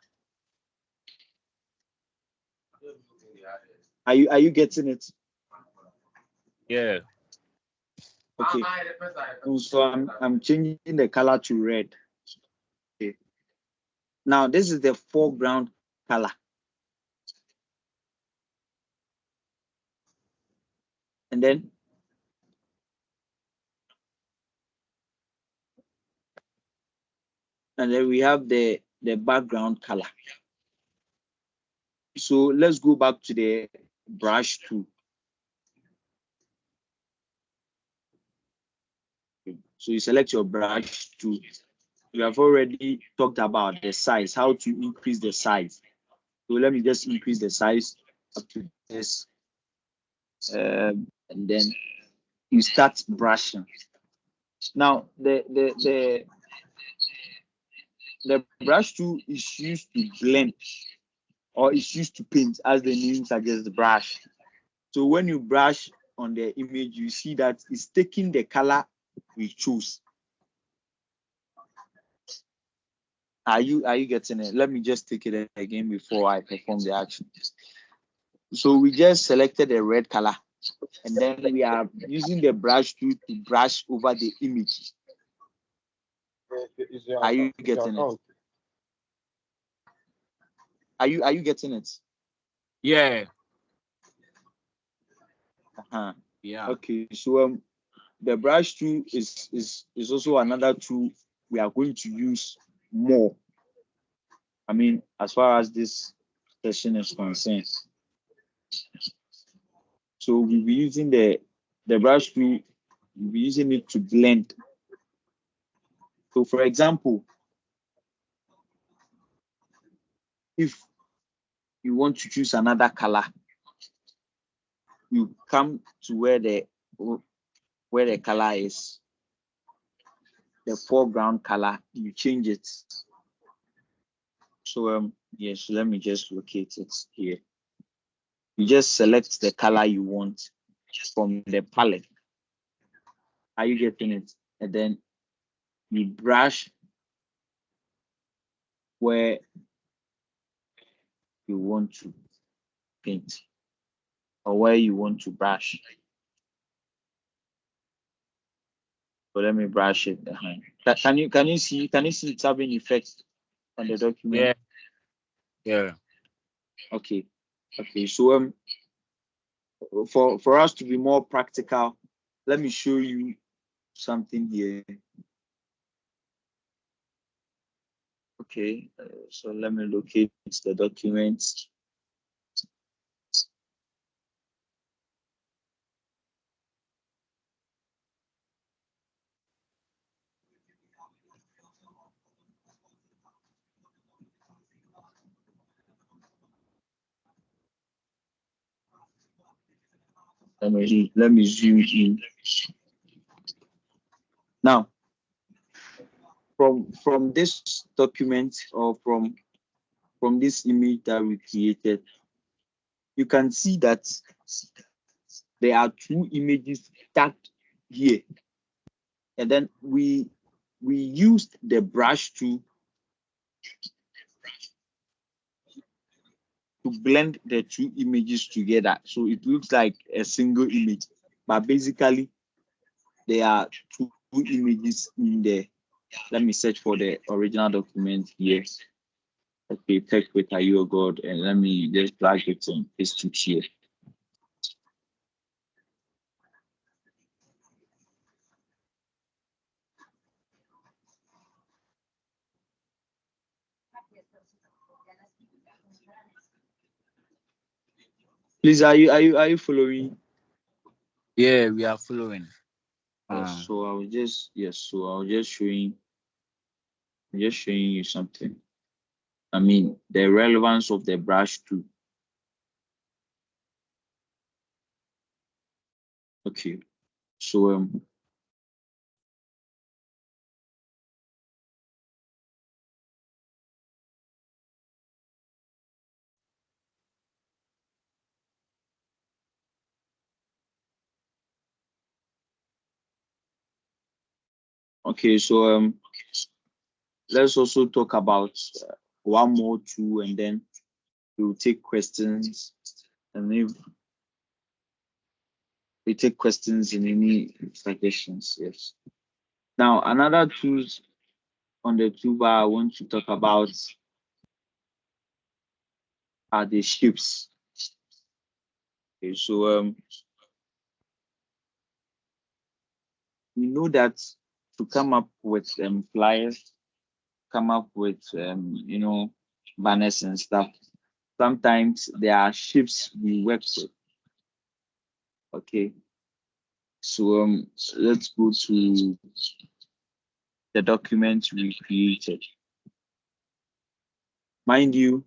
Are you getting it? Yeah. Okay. So I'm changing the color to red. Okay. Now this is the foreground color. and then we have the background color. So let's go back to the brush tool. So you select your brush tool. We have already talked about the size, how to increase the size. So let me just increase the size up to this, and then you start brushing. Now the brush tool is used to blend, or it's used to paint, as the name suggests, the brush. So when you brush on the image, you see that it's taking the color we choose. Are you getting it? Let me just take it again before I perform the action. So we just selected a red color, and then we are using the brush tool to brush over the image. Are you getting it? Are you getting it? Yeah. Yeah. Okay. So the brush tool is also another tool we are going to use more. I mean, as far as this session is concerned. So we'll be using the brush tool, we'll be using it to blend. So for example, if you want to choose another color, you come to where the color is, the foreground color, you change it. So yes, let me just locate it here. You just select the color you want from the palette. Are you getting it? And then you brush where you want to paint, or where you want to brush. So let me brush it. Can you see it's having effects on the document? Yeah. Okay. So for us to be more practical, let me show you something here. Okay, so let me locate the documents. Let me zoom in. Now, from this document, or from this image that we created, you can see that there are two images stacked here, and then we used the brush tool to blend the two images together, so it looks like a single image, but basically there are two images in there. Let me search for the original document here. Okay, text with Are You a God, and let me just drag it and paste it here. Please, are you following? Yeah, we are following. Yes, so I'll just showing you something. I mean, the relevance of the brush tool. Okay, so okay, so let's also talk about one more tool, and then we'll take questions, and if we take questions in any suggestions. Yes. Now, another tools on the toolbar I want to talk about are the shapes. Okay, so we know that to come up with flyers, come up with banners and stuff. Sometimes there are ships we work with. Okay, so let's go to the document we created. Mind you,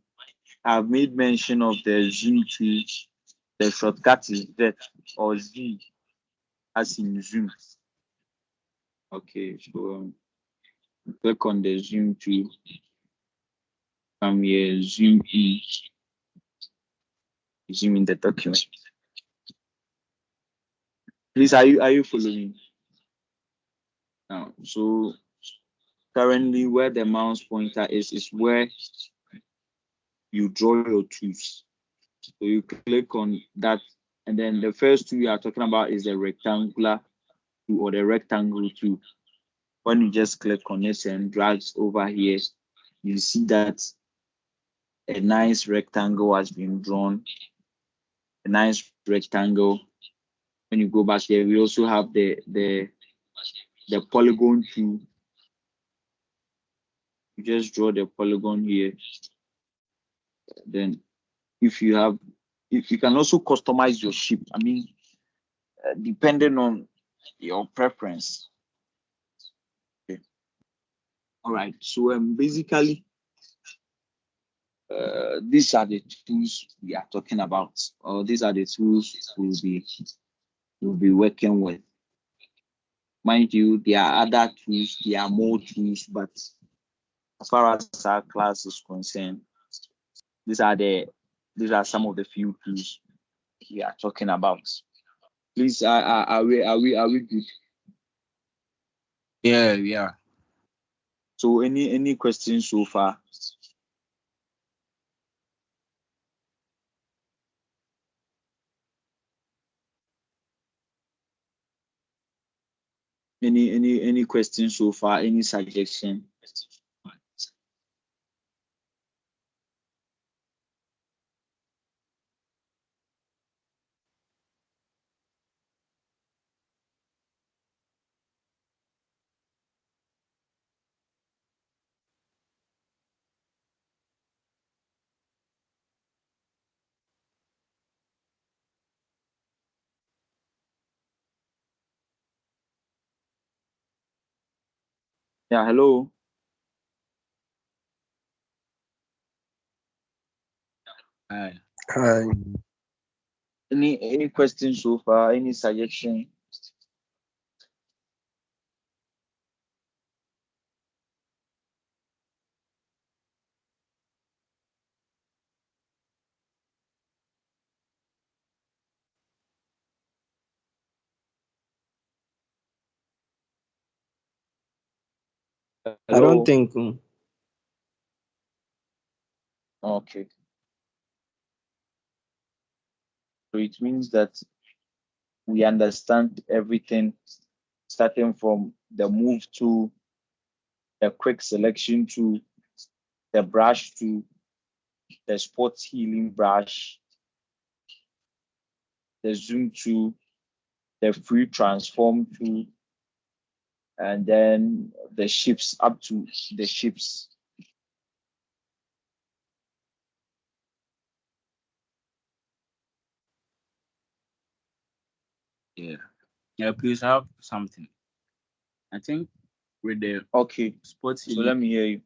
I've made mention of the Zoom tool. The shortcut is Z or Z as in Zoom. Okay, so click on the Zoom tool. Come here, zoom in, zoom in the document. Please, are you following now? So currently, where the mouse pointer is where you draw your tools. So you click on that, and then the first tool you are talking about is the rectangular tool or the rectangle tool. When you just click on it and drag over here, you see that a nice rectangle has been drawn. A nice rectangle. When you go back here, we also have the polygon tool. You just draw the polygon here. Then if you have, if you can also customize your shape. I mean, depending on your preference. Okay. All right. So basically, these are the tools we are talking about, or these are the tools we'll be working with. Mind you, there are other tools, there are more tools, but as far as our class is concerned, these are the these are some of the few tools we are talking about. Please, are we good? Yeah, yeah. So any questions so far? Any questions so far? Any suggestion? Yeah, hello. Hi. Hi. Any questions so far? Any suggestion? I don't Hello. think. Okay. So it means that we understand everything, starting from the move to the quick selection to the brush to the spot healing brush, the zoom to the free transform to, and then the ships up to the ships. Yeah. Yeah, please have something. I think with the Okay. spot So healing. let me hear you.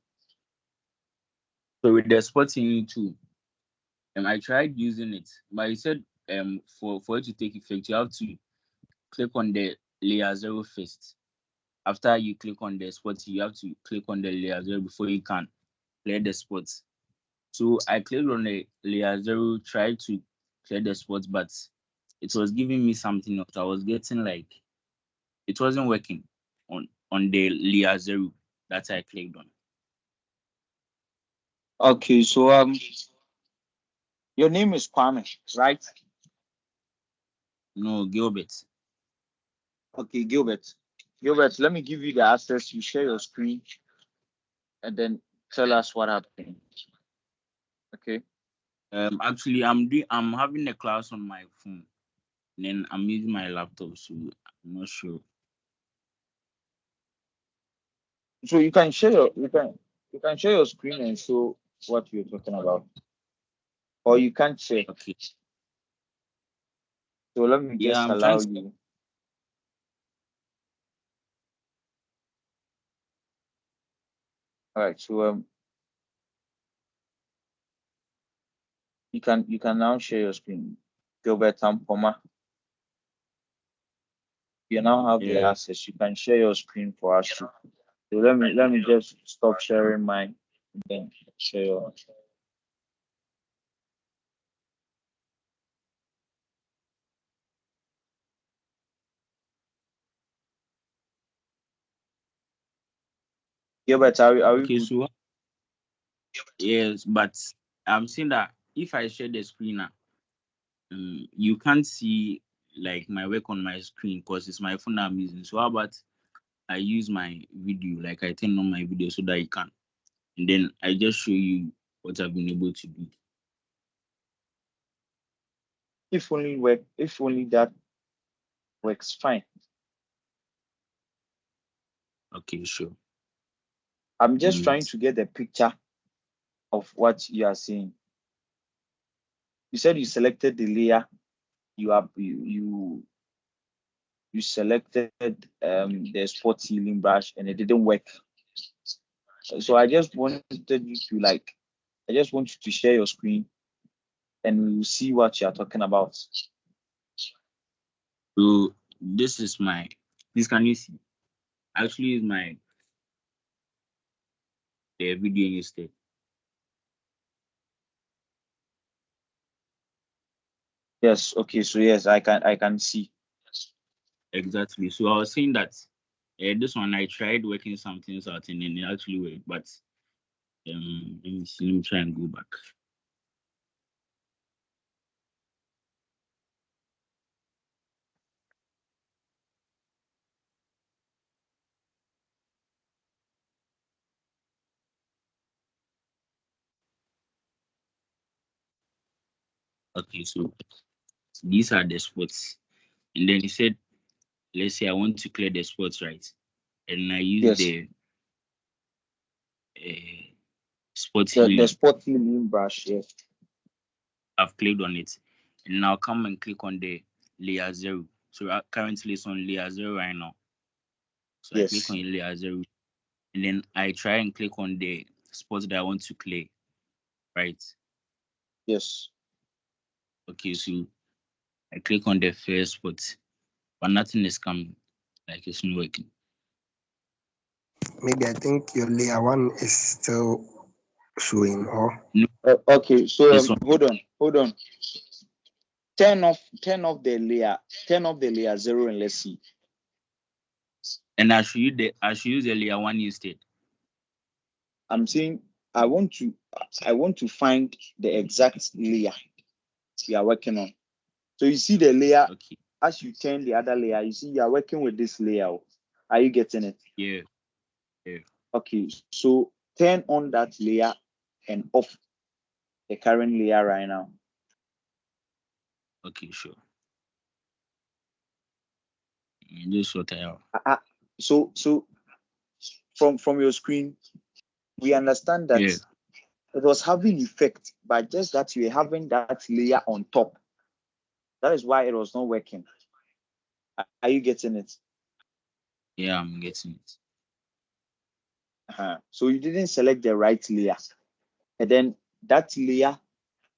So with the spot healing too, I tried using it, but it said for it to take effect, you have to click on the layer zero first. After you click on the spot, you have to click on the layer zero before you can clear the spots. So I clicked on the layer zero, tried to clear the spots, but it was giving me something else. I was getting like it wasn't working on the layer zero that I clicked on. Okay, so your name is Kwame, right? No, Gilbert. Okay, Gilbert. Gilbert, let me give you the access. You share your screen and then tell us what happened. Okay. Actually, I'm having a class on my phone, and then I'm using my laptop, so I'm not sure. So you can share your screen and show what you're talking about, or you can't share. Okay. So let me Yeah, just I'm trying allow to. you. All right. So you can now share your screen. Gilbert Tampoma, you now have the Yeah. access. You can share your screen for us too. So let me just stop sharing mine and then share your. Gilbert, are we Okay. good? So yes, but I'm saying that if I share the screen now, you can't see like my work on my screen because it's my phone I'm using. So how about I use my video, like I turn on my video so that you can, and then I just show you what I've been able to do. If only that works fine. Okay, sure. I'm just trying Wait. to get a picture of what you are seeing. You said you selected the layer. You selected the spot healing brush and it didn't work. So I just wanted you to I just want you to share your screen and we will see what you are talking about. So this is my. This can you see? Actually, is my video instead. Yes, okay, so yes, I can see. Exactly. So I was saying that this one I tried working some things out and then it actually worked, but let me see. Let me try and go back. Okay, so these are the spots, and then he said, let's say I want to clear the spots, right? And I use Yes. the spot The healing. spot healing brush, yes. I've clicked on it, and now come and click on the layer 0. So currently it's on layer 0 right now. So I click Yes. on layer 0, and then I try and click on the spot that I want to clear, right? Yes. Okay, so I click on the first spot, but nothing is coming, like it's not working. Maybe I think your layer one is still showing, or No, Okay, so it's on, hold on. Turn off the layer 0 and let's see. and I should use the layer 1 instead. I'm saying I want to find the exact layer we are working on. So you see the layer Okay, as you turn the other layer, you see you are working with this layer. Are you getting it? yeah, yeah. Okay, so turn on that layer and off the current layer right now. Okay, sure. Just sort it out. So from your screen, we understand that Yeah, it was having effect, but just that you were having that layer on top. That is why it was not working. Are you getting it? yeah, I'm getting it. So you didn't select the right layer, and then that layer,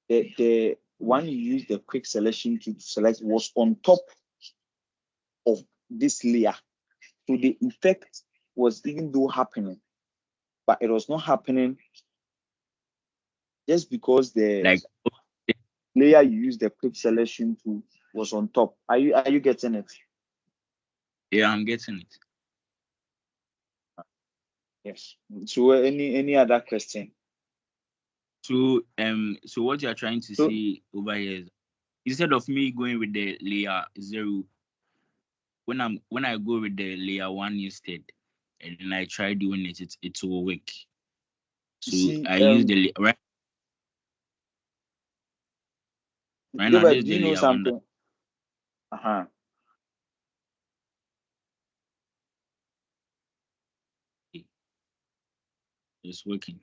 the one you use the quick selection to select was on top of this layer. So the effect was even though happening, but it was not happening just because the Like, layer you use the quick selection to was on top. Are you getting it? yeah, I'm getting it. Yes. So any other question? So what you are trying to So say over here is instead of me going with the layer 0, when I go with the layer 1 instead, and then I try doing it will work. you So see, I use the right now. This Gilbert, is do the you know layer 1 that. something? Uh-huh. It's working.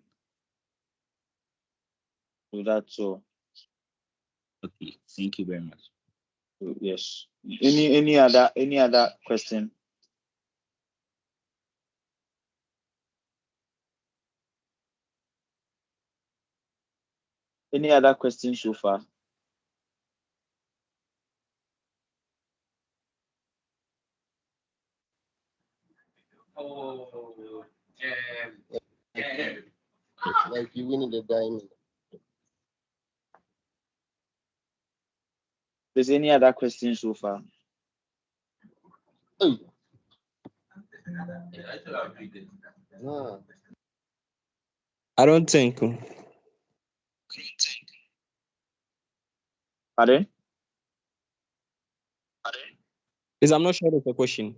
So that's all. Okay. Thank you very much. So, yes. Any other question? Any other questions so far? Like you win the diamond. There's any other questions so far? Hey. Nah. I don't think. Pardon? Please, I'm not sure that's a question.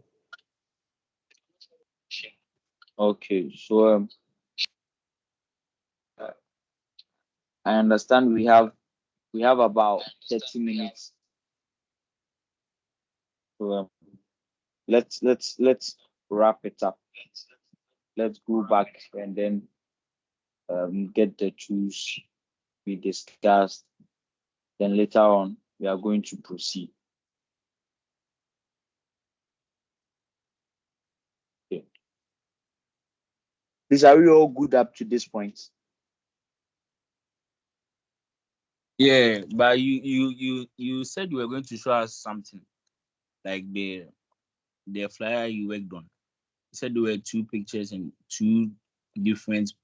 Okay, so I understand we have about 30 minutes. So let's wrap it up. Let's go back and then get the tools we discussed. Then later on we are going to proceed. Okay. Please, are we all good up to this point? Yeah, but you said you were going to show us something like the flyer you worked on. You said there were two pictures and two different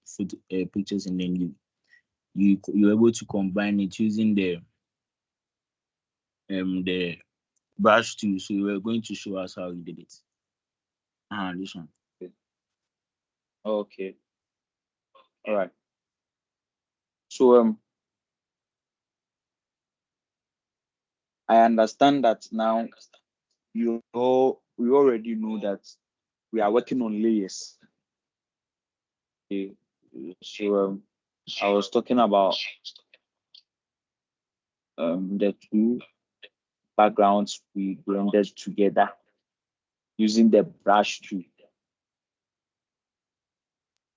pictures, and then you were able to combine it using the brush tool. So you were going to show us how you did it. This one. Okay. All right. So I understand that now we already know that we are working on layers. Okay. So I was talking about the two backgrounds we blended together using the brush tool.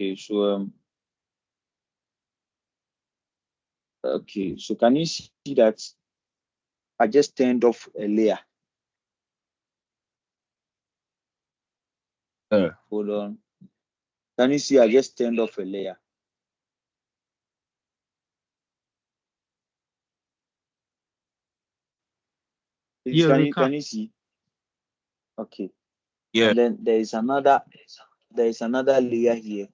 Okay, so okay, so can you see that I just turned off a layer? Hold on. Can you see I just turned off a layer? Please, Yeah, we can can. you see? Okay. Yeah. And then there is another layer here.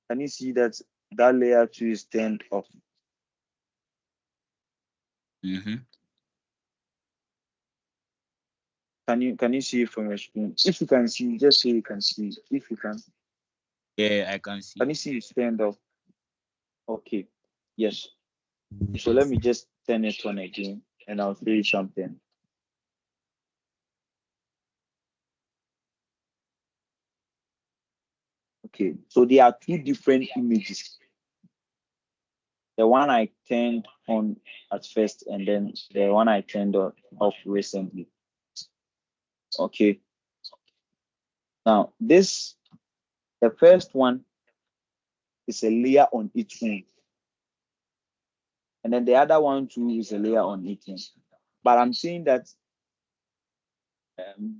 Can you see that layer too is turned off? Mm-hmm. Can you see it from your screen? If you can see, just say you can see. If you can. Yeah, I can see. Can you see it's turned off? Okay. Yes. So let me just turn it on again and I'll show you something. Okay. So there are two different images. The one I turned on at first and then the one I turned off recently. Okay. Now the first one is a layer on its own. And then the other one too is a layer on its own. But I'm saying that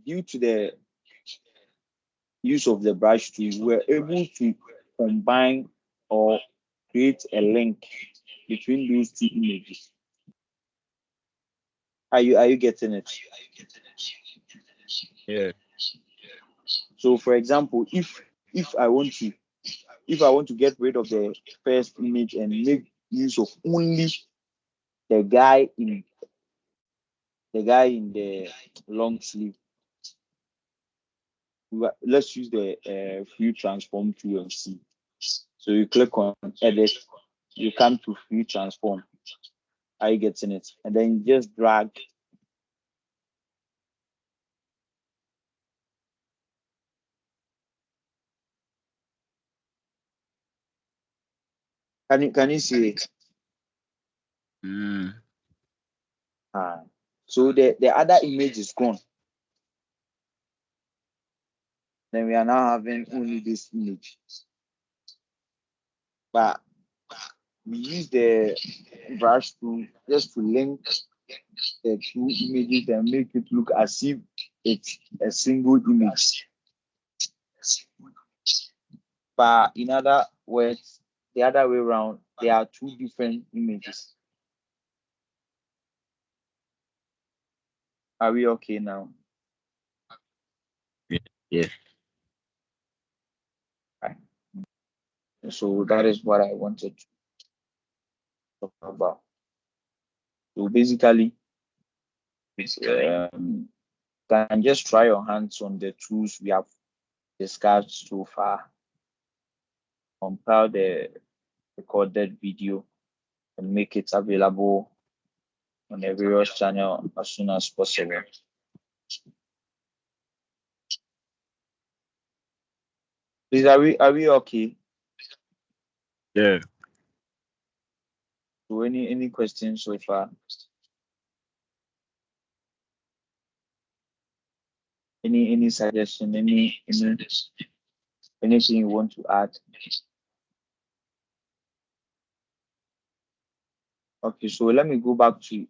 due to the use of the brush tool, we're able to combine or create a link between those two images. Are you getting it? Yeah. So for example, if I want to get rid of the first image and make use of only the guy in the long sleeve, let's use the free transform tool and see. So you click on edit, you come to free transform. Are you getting it? And then you just drag. Can you see it? Mm. So the other image is gone. Then we are now having only this image. but we use the brush tool just to link the two images and make it look as if it's a single image. But in other words, the other way around, there are two different images. Are we okay now? Yeah. Right. So that is what I wanted to talk about. So basically, can just try your hands on the tools we have discussed so far. Compile the recorded video and make it available on the various channel as soon as possible. Please, are we okay? Yeah. So any questions so far? Any suggestion? Anything you want to add? Okay, so let me go back to.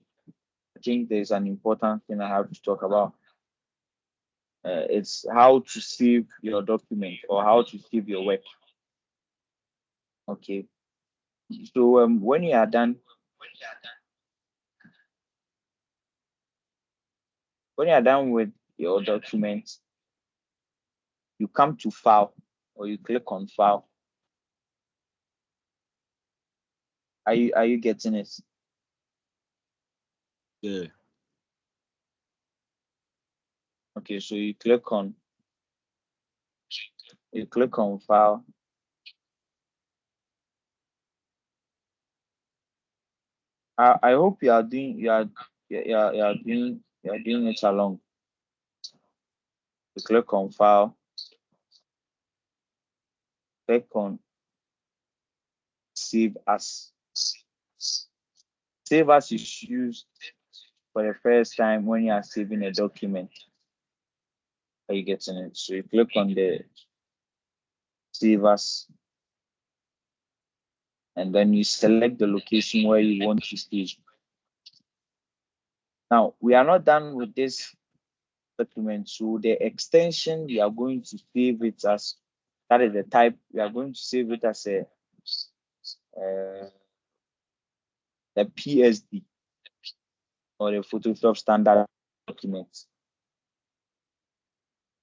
I think there's an important thing I have to talk about. It's how to save your document or how to save your work. Okay. So when you are done with your document, you come to file or you click on file. Are you getting it? Yeah. Okay, so you click on file. I hope you are doing it along. You click on file, click on save as. Save as is used for the first time when you are saving a document. Are you getting it? So you click on the save as, and then you select the location where you want to save. Now we are not done with this document, so the extension we are going to save it as, that is the type we are going to save it as a PSD or a Photoshop standard document.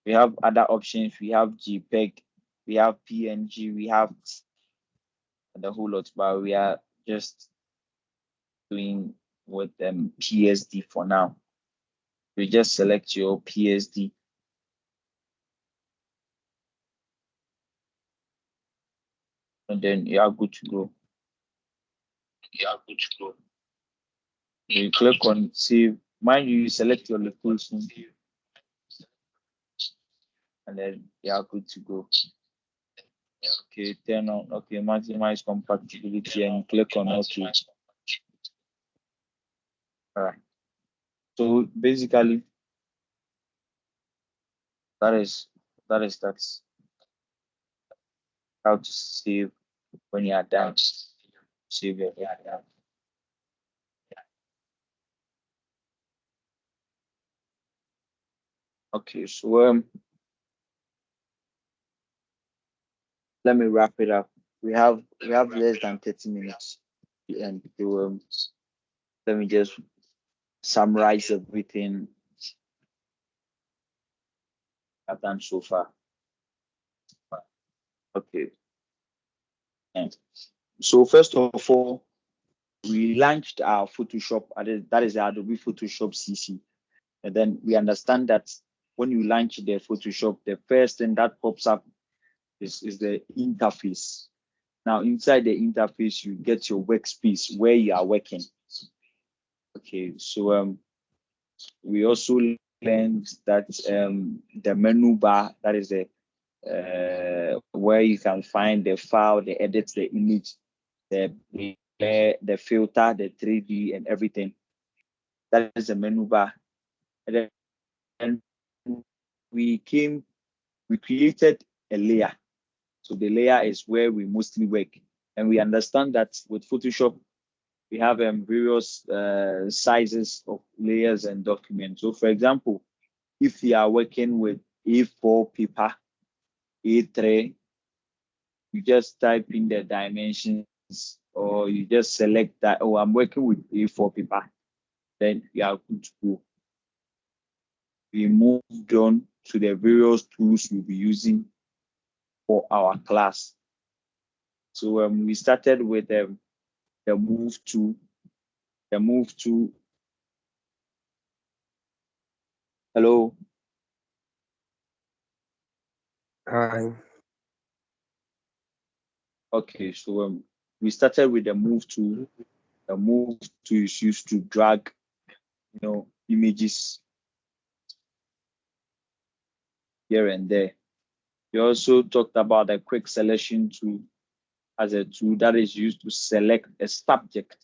We have other options. We have JPEG, we have PNG, we have the whole lot, but we are just doing with PSD for now. You just select your PSD. And then you are good to go. You click on save. Mind you, select your location. And then you are good to go. Okay, turn on, okay, maximize compatibility and click on OK. All right. So basically, that's how to save when you are done. Save it. Okay, so let me wrap it up. We have less than 30 minutes, and so let me just summarize everything I've done so far. Okay. And so first of all, we launched our Photoshop. That is the Adobe Photoshop CC. And then we understand that when you launch the Photoshop, the first thing that pops up is the interface. Now, inside the interface, you get your workspace where you are working. Okay, so we also learned that the menu bar, that is the where you can find the file, the edit, the image, the filter, the 3D, and everything. That is the menu bar. And then we created a layer. So the layer is where we mostly work. And we understand that with Photoshop, we have various sizes of layers and documents. So, for example, if you are working with A4 paper, A3, you just type in the dimensions or you just select that, oh, I'm working with A4 paper, then you are good to go. We moved on to the various tools we'll be using for our class. So we started with the move tool. The move tool. Hello. Hi. Okay, so we started with the move tool. The move tool is used to drag, images here and there. We also talked about the quick selection tool as a tool that is used to select a subject,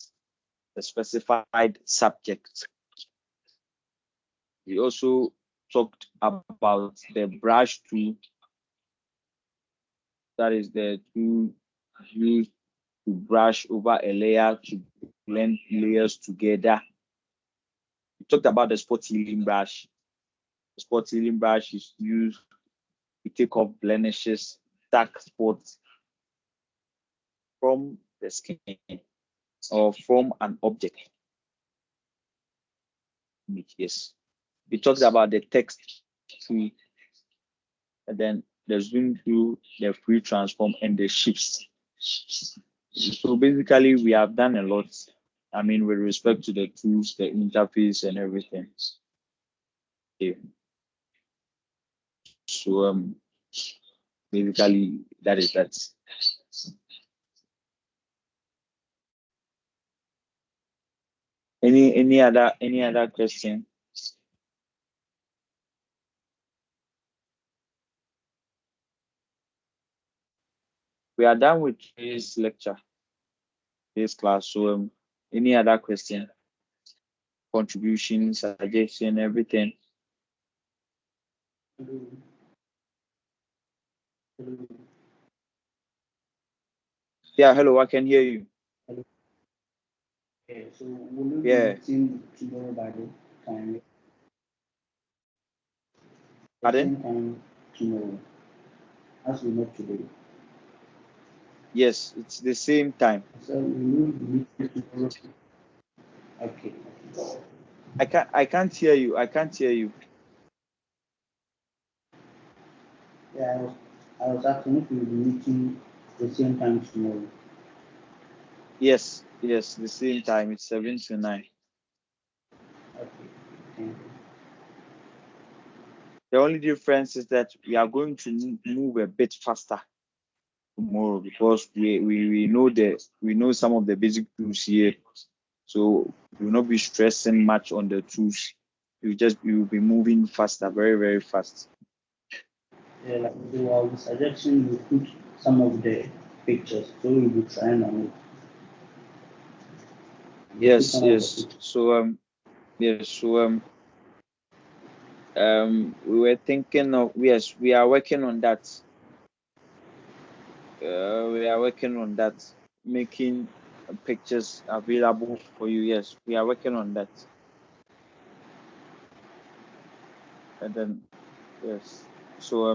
a specified subject. We also talked about the brush tool, that is the tool used to brush over a layer to blend layers together. We talked about the spot healing brush. The spot healing brush is used to take off blemishes, dark spots from the skin or from an object. Yes. We talked about the text tree, and then the zoom through, the free transform, and the shifts. So basically, we have done a lot. I mean, with respect to the tools, the interface, and everything. Okay. So basically that is that. Any other question? We are done with today's lecture, today's class. So any other question, contribution, suggestion, everything? Hello. Hello. Yeah, hello, I can hear you. Hello. Yeah, so will you be Yeah, meeting tomorrow by the time? The pardon? same time tomorrow as we met today. Yes, it's the same time. So we will be meeting tomorrow. Okay. I can't hear you. I can't hear you. Yeah, I was asking if we will be meeting the same time tomorrow. Yes, the same time. It's 7 to 9. Okay. Thank you. The only difference is that we are going to move a bit faster tomorrow because we know some of the basic tools here. So we will not be stressing much on the tools. We will be moving faster, very, very fast. Yeah, like so I would suggest you put some of the pictures so we'll be trying on it. You put Yes, some of the yes. pictures. So we were thinking of, yes, we are working on that. We are working on that, making pictures available for you. Yes, we are working on that. And then yes. So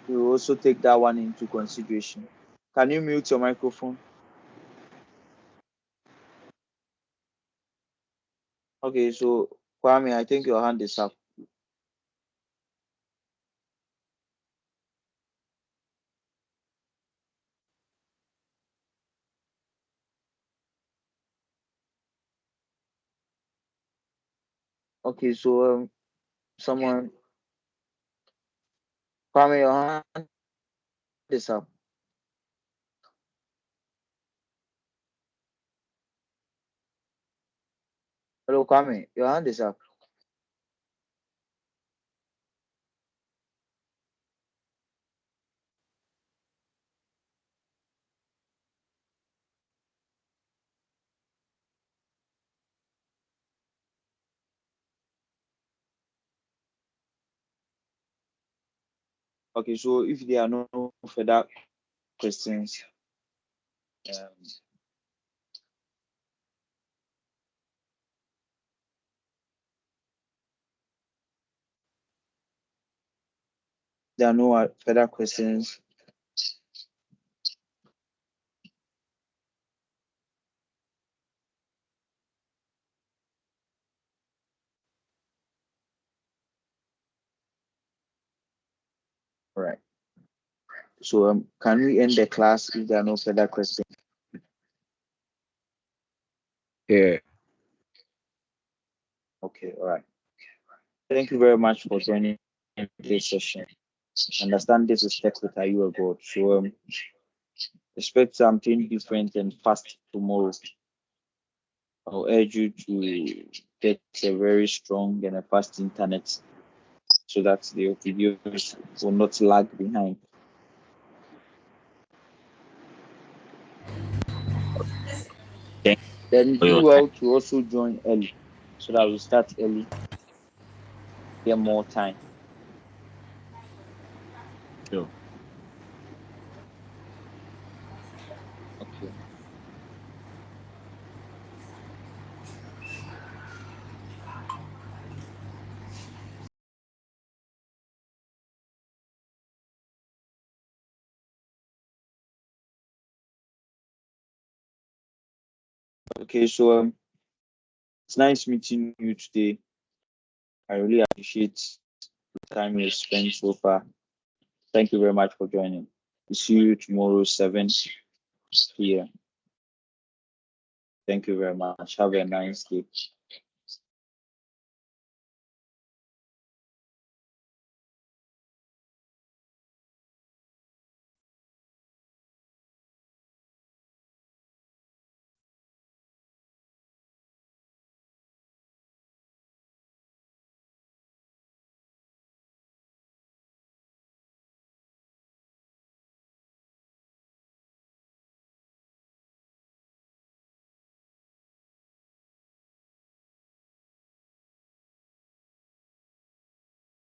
we will also take that one into consideration. Can you mute your microphone? Okay, so Kwame, I think your hand is up. Okay, so someone, Kwame, your hand is up. Hello, Kwame, your hand is up. Okay, so if there are no further questions, um, there are no further questions. All right. So can we end the class if there are no further questions? Yeah. Okay, all right. Thank you very much for joining this session. Understand this is text with Are You a God? So expect something different and fast tomorrow. I'll urge you to get a very strong and a fast internet so that the videos will not lag behind. Thank Then you for do your time. well to also join early so that we start early, get more time. Sure. Okay. Okay, so it's nice meeting you today. I really appreciate the time you spent so far. Thank you very much for joining. We'll see you tomorrow, 7 p.m. Thank you very much. Have a nice day.